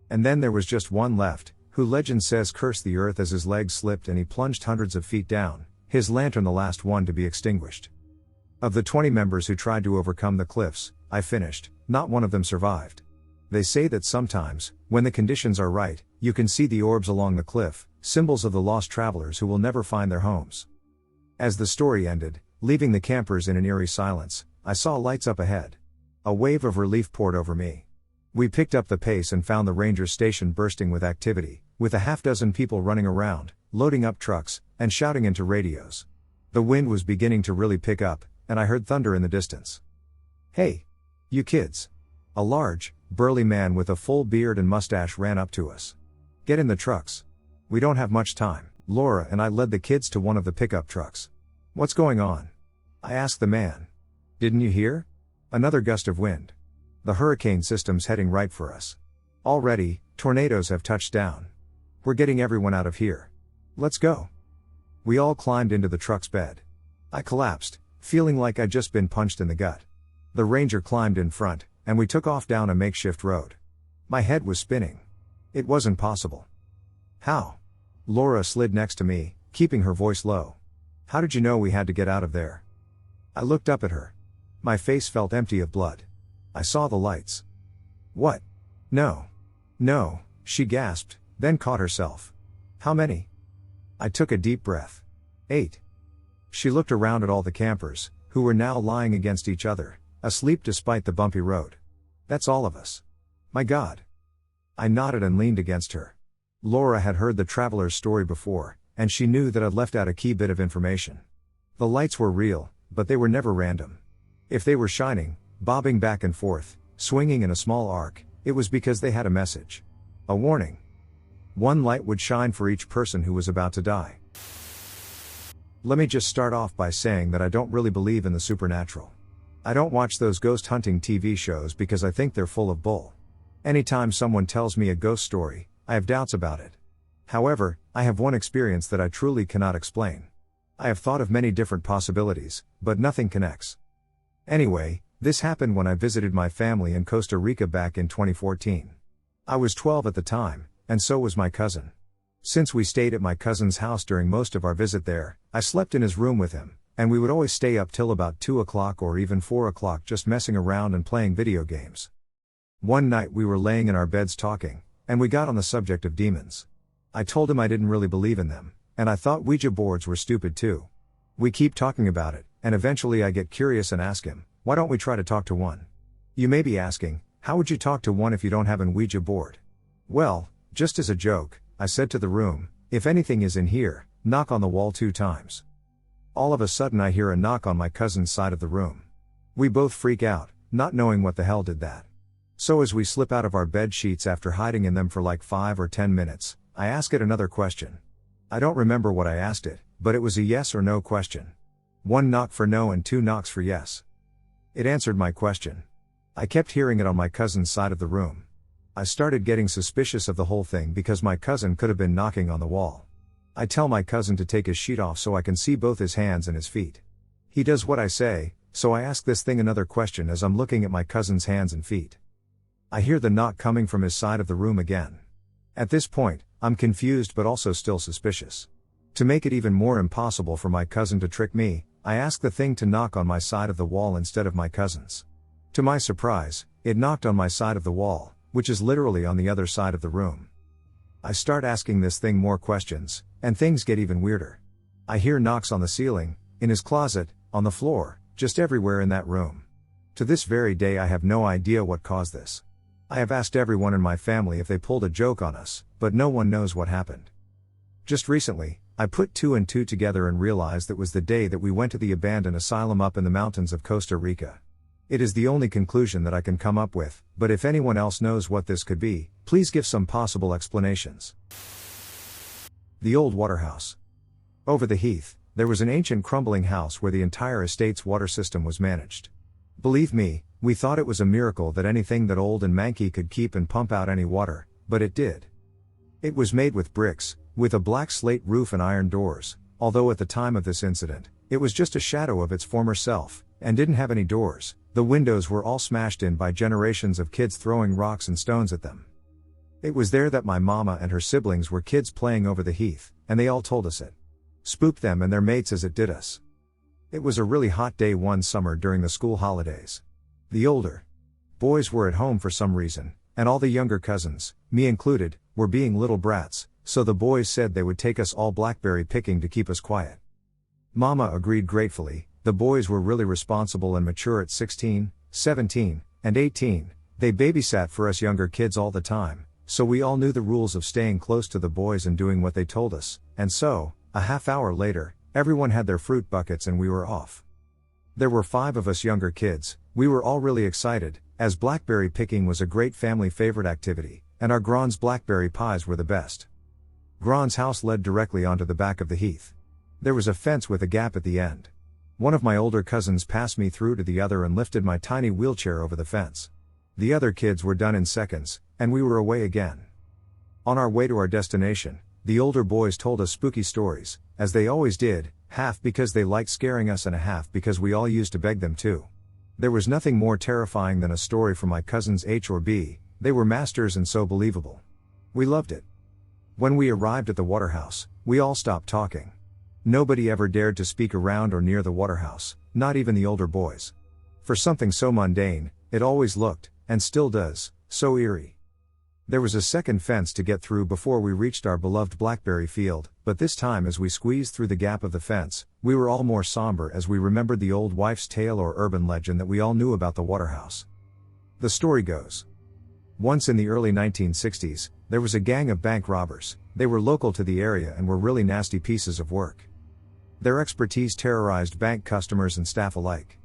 And then there was just one left, who legend says cursed the earth as his legs slipped and he plunged hundreds of feet down, his lantern the last one to be extinguished. Of the 20 members who tried to overcome the cliffs, I finished, not one of them survived. They say that sometimes, when the conditions are right, you can see the orbs along the cliff, symbols of the lost travelers who will never find their homes. As the story ended, leaving the campers in an eerie silence, I saw lights up ahead. A wave of relief poured over me. We picked up the pace and found the ranger station bursting with activity, with a half-dozen people running around, loading up trucks, and shouting into radios. The wind was beginning to really pick up, and I heard thunder in the distance. "Hey! You kids!" A large, burly man with a full beard and mustache ran up to us. "Get in the trucks. We don't have much time." Laura and I led the kids to one of the pickup trucks. "What's going on?" I asked the man. "Didn't you hear? Another gust of wind. The hurricane system's heading right for us. Already, tornadoes have touched down. We're getting everyone out of here. Let's go." We all climbed into the truck's bed. I collapsed, feeling like I'd just been punched in the gut. The ranger climbed in front, and we took off down a makeshift road. My head was spinning. It wasn't possible. How? Laura slid next to me, keeping her voice low. How did you know we had to get out of there? I looked up at her. My face felt empty of blood. I saw the lights. What? No. No, she gasped, then caught herself. How many? I took a deep breath. 8. She looked around at all the campers, who were now lying against each other, asleep despite the bumpy road. That's all of us. My God. I nodded and leaned against her. Laura had heard the traveler's story before, and she knew that I'd left out a key bit of information. The lights were real, but they were never random. If they were shining, bobbing back and forth, swinging in a small arc, it was because they had a message. A warning. One light would shine for each person who was about to die. Let me just start off by saying that I don't really believe in the supernatural. I don't watch those ghost hunting TV shows because I think they're full of bull. Anytime someone tells me a ghost story, I have doubts about it. However, I have one experience that I truly cannot explain. I have thought of many different possibilities, but nothing connects. Anyway, this happened when I visited my family in Costa Rica back in 2014. I was 12 at the time, and so was my cousin. Since we stayed at my cousin's house during most of our visit there, I slept in his room with him, and we would always stay up till about 2 o'clock or even 4 o'clock just messing around and playing video games. One night we were laying in our beds talking, and we got on the subject of demons. I told him I didn't really believe in them, and I thought Ouija boards were stupid too. We keep talking about it, and eventually I get curious and ask him, why don't we try to talk to one? You may be asking, how would you talk to one if you don't have an Ouija board? Well, just as a joke, I said to the room, if anything is in here, knock on the wall 2 times. All of a sudden I hear a knock on my cousin's side of the room. We both freak out, not knowing what the hell did that. So as we slip out of our bed sheets after hiding in them for like 5 or 10 minutes, I ask it another question. I don't remember what I asked it, but it was a yes or no question. 1 knock for no and 2 knocks for yes. It answered my question. I kept hearing it on my cousin's side of the room. I started getting suspicious of the whole thing because my cousin could have been knocking on the wall. I tell my cousin to take his sheet off so I can see both his hands and his feet. He does what I say, so I ask this thing another question as I'm looking at my cousin's hands and feet. I hear the knock coming from his side of the room again. At this point, I'm confused but also still suspicious. To make it even more impossible for my cousin to trick me, I ask the thing to knock on my side of the wall instead of my cousin's. To my surprise, it knocked on my side of the wall, which is literally on the other side of the room. I start asking this thing more questions, and things get even weirder. I hear knocks on the ceiling, in his closet, on the floor, just everywhere in that room. To this very day I have no idea what caused this. I have asked everyone in my family if they pulled a joke on us, but no one knows what happened. Just recently, I put 2 and 2 together and realized that was the day that we went to the abandoned asylum up in the mountains of Costa Rica. It is the only conclusion that I can come up with, but if anyone else knows what this could be, please give some possible explanations. The old waterhouse. Over the heath, there was an ancient crumbling house where the entire estate's water system was managed. Believe me, we thought it was a miracle that anything that old and manky could keep and pump out any water, but it did. It was made with bricks, with a black slate roof and iron doors, although at the time of this incident, it was just a shadow of its former self, and didn't have any doors. The windows were all smashed in by generations of kids throwing rocks and stones at them. It was there that my mama and her siblings were kids playing over the heath, and they all told us it spooked them and their mates as it did us. It was a really hot day one summer during the school holidays. The older boys were at home for some reason, and all the younger cousins, me included, were being little brats, so the boys said they would take us all blackberry picking to keep us quiet. Mama agreed gratefully. The boys were really responsible and mature at 16, 17, and 18, they babysat for us younger kids all the time, so we all knew the rules of staying close to the boys and doing what they told us, and so, a half hour later, everyone had their fruit buckets and we were off. There were 5 of us younger kids, we were all really excited, as blackberry picking was a great family favorite activity, and our Gron's blackberry pies were the best. Gron's house led directly onto the back of the heath. There was a fence with a gap at the end. One of my older cousins passed me through to the other and lifted my tiny wheelchair over the fence. The other kids were done in seconds, and we were away again. On our way to our destination, the older boys told us spooky stories, as they always did, Half because they liked scaring us and a half because we all used to beg them to. There was nothing more terrifying than a story from my cousins H or B, they were masters and so believable. We loved it. When we arrived at the Waterhouse, we all stopped talking. Nobody ever dared to speak around or near the Waterhouse, not even the older boys. For something so mundane, it always looked, and still does, so eerie. There was a second fence to get through before we reached our beloved blackberry field, but this time as we squeezed through the gap of the fence, we were all more somber as we remembered the old wife's tale or urban legend that we all knew about the Waterhouse. The story goes. Once in the early 1960s, there was a gang of bank robbers. They were local to the area and were really nasty pieces of work. Their expertise terrorized bank customers and staff alike.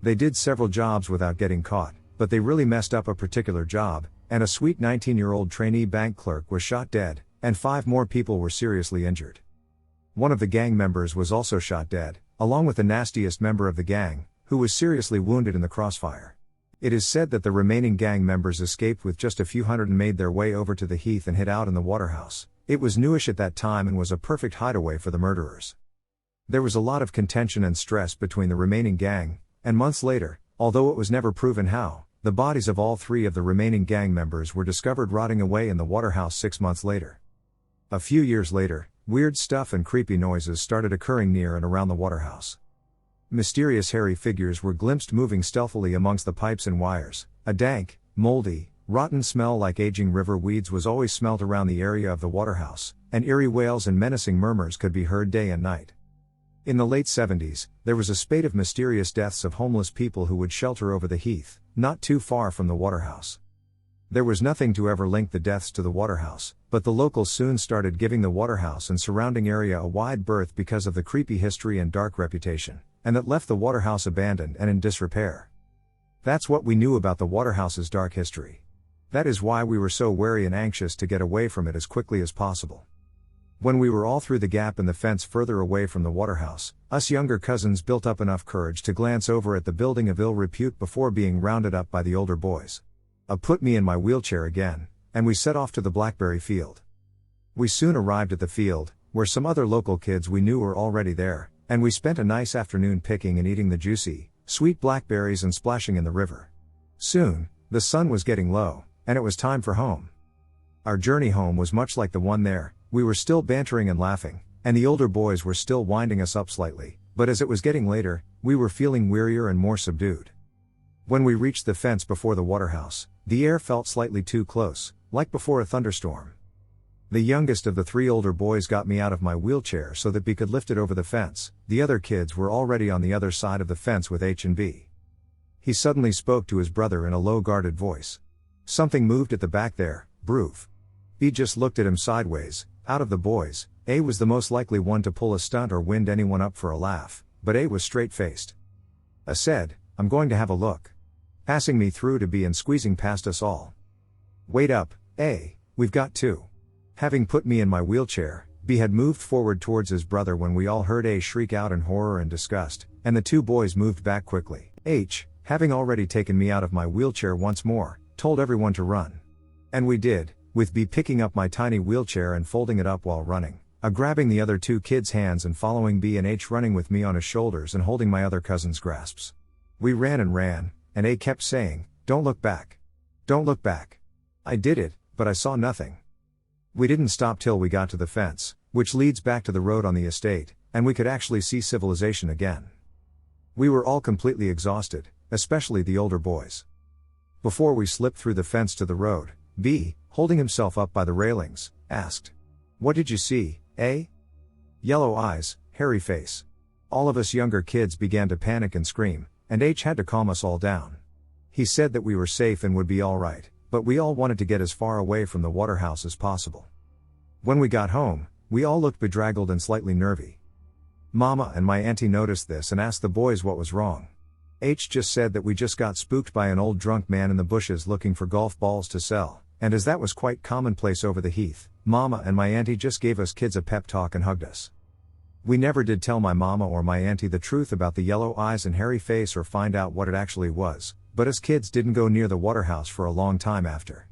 They did several jobs without getting caught, but they really messed up a particular job, and a sweet 19-year-old trainee bank clerk was shot dead, and 5 more people were seriously injured. One of the gang members was also shot dead, along with the nastiest member of the gang, who was seriously wounded in the crossfire. It is said that the remaining gang members escaped with just a few hundred and made their way over to the heath and hid out in the Waterhouse. It was newish at that time and was a perfect hideaway for the murderers. There was a lot of contention and stress between the remaining gang, and months later, although it was never proven how, the bodies of all 3 of the remaining gang members were discovered rotting away in the Waterhouse 6 months later. A few years later, weird stuff and creepy noises started occurring near and around the Waterhouse. Mysterious hairy figures were glimpsed moving stealthily amongst the pipes and wires. A dank, moldy, rotten smell like aging river weeds was always smelt around the area of the Waterhouse, and eerie wails and menacing murmurs could be heard day and night. In the late 70s, there was a spate of mysterious deaths of homeless people who would shelter over the heath, not too far from the Waterhouse. There was nothing to ever link the deaths to the Waterhouse, but the locals soon started giving the Waterhouse and surrounding area a wide berth because of the creepy history and dark reputation, and that left the Waterhouse abandoned and in disrepair. That's what we knew about the Waterhouse's dark history. That is why we were so wary and anxious to get away from it as quickly as possible. When we were all through the gap in the fence further away from the Waterhouse, us younger cousins built up enough courage to glance over at the building of ill repute before being rounded up by the older boys. Put me in my wheelchair again, and we set off to the blackberry field. We soon arrived at the field, where some other local kids we knew were already there, and we spent a nice afternoon picking and eating the juicy, sweet blackberries and splashing in the river. Soon, the sun was getting low, and it was time for home. Our journey home was much like the one there. We were still bantering and laughing, and the older boys were still winding us up slightly, but as it was getting later, we were feeling wearier and more subdued. When we reached the fence before the Waterhouse, the air felt slightly too close, like before a thunderstorm. The youngest of the 3 older boys got me out of my wheelchair so that we could lift it over the fence. The other kids were already on the other side of the fence with H and B. He suddenly spoke to his brother in a low guarded voice. Something moved at the back there, Bruv. B just looked at him sideways. Out of the boys, A was the most likely one to pull a stunt or wind anyone up for a laugh, but A was straight-faced. A said, "I'm going to have a look." Passing me through to B and squeezing past us all. "Wait up, A, we've got to." Having put me in my wheelchair, B had moved forward towards his brother when we all heard A shriek out in horror and disgust, and the 2 boys moved back quickly. H, having already taken me out of my wheelchair once more, told everyone to run. And we did, with B picking up my tiny wheelchair and folding it up while running, A grabbing the other 2 kids' hands and following B and H running with me on his shoulders and holding my other cousin's grasps. We ran, and A kept saying, "Don't look back. Don't look back." I did it, but I saw nothing. We didn't stop till we got to the fence, which leads back to the road on the estate, and we could actually see civilization again. We were all completely exhausted, especially the older boys. Before we slipped through the fence to the road, B, holding himself up by the railings, asked, "What did you see, A?" Yellow eyes, hairy face. All of us younger kids began to panic and scream, and H had to calm us all down. He said that we were safe and would be all right, but we all wanted to get as far away from the Waterhouse as possible. When we got home, we all looked bedraggled and slightly nervy. Mama and my auntie noticed this and asked the boys what was wrong. H just said that we just got spooked by an old drunk man in the bushes looking for golf balls to sell, and as that was quite commonplace over the heath, Mama and my auntie just gave us kids a pep talk and hugged us. We never did tell my mama or my auntie the truth about the yellow eyes and hairy face or find out what it actually was, but us kids didn't go near the Waterhouse for a long time after.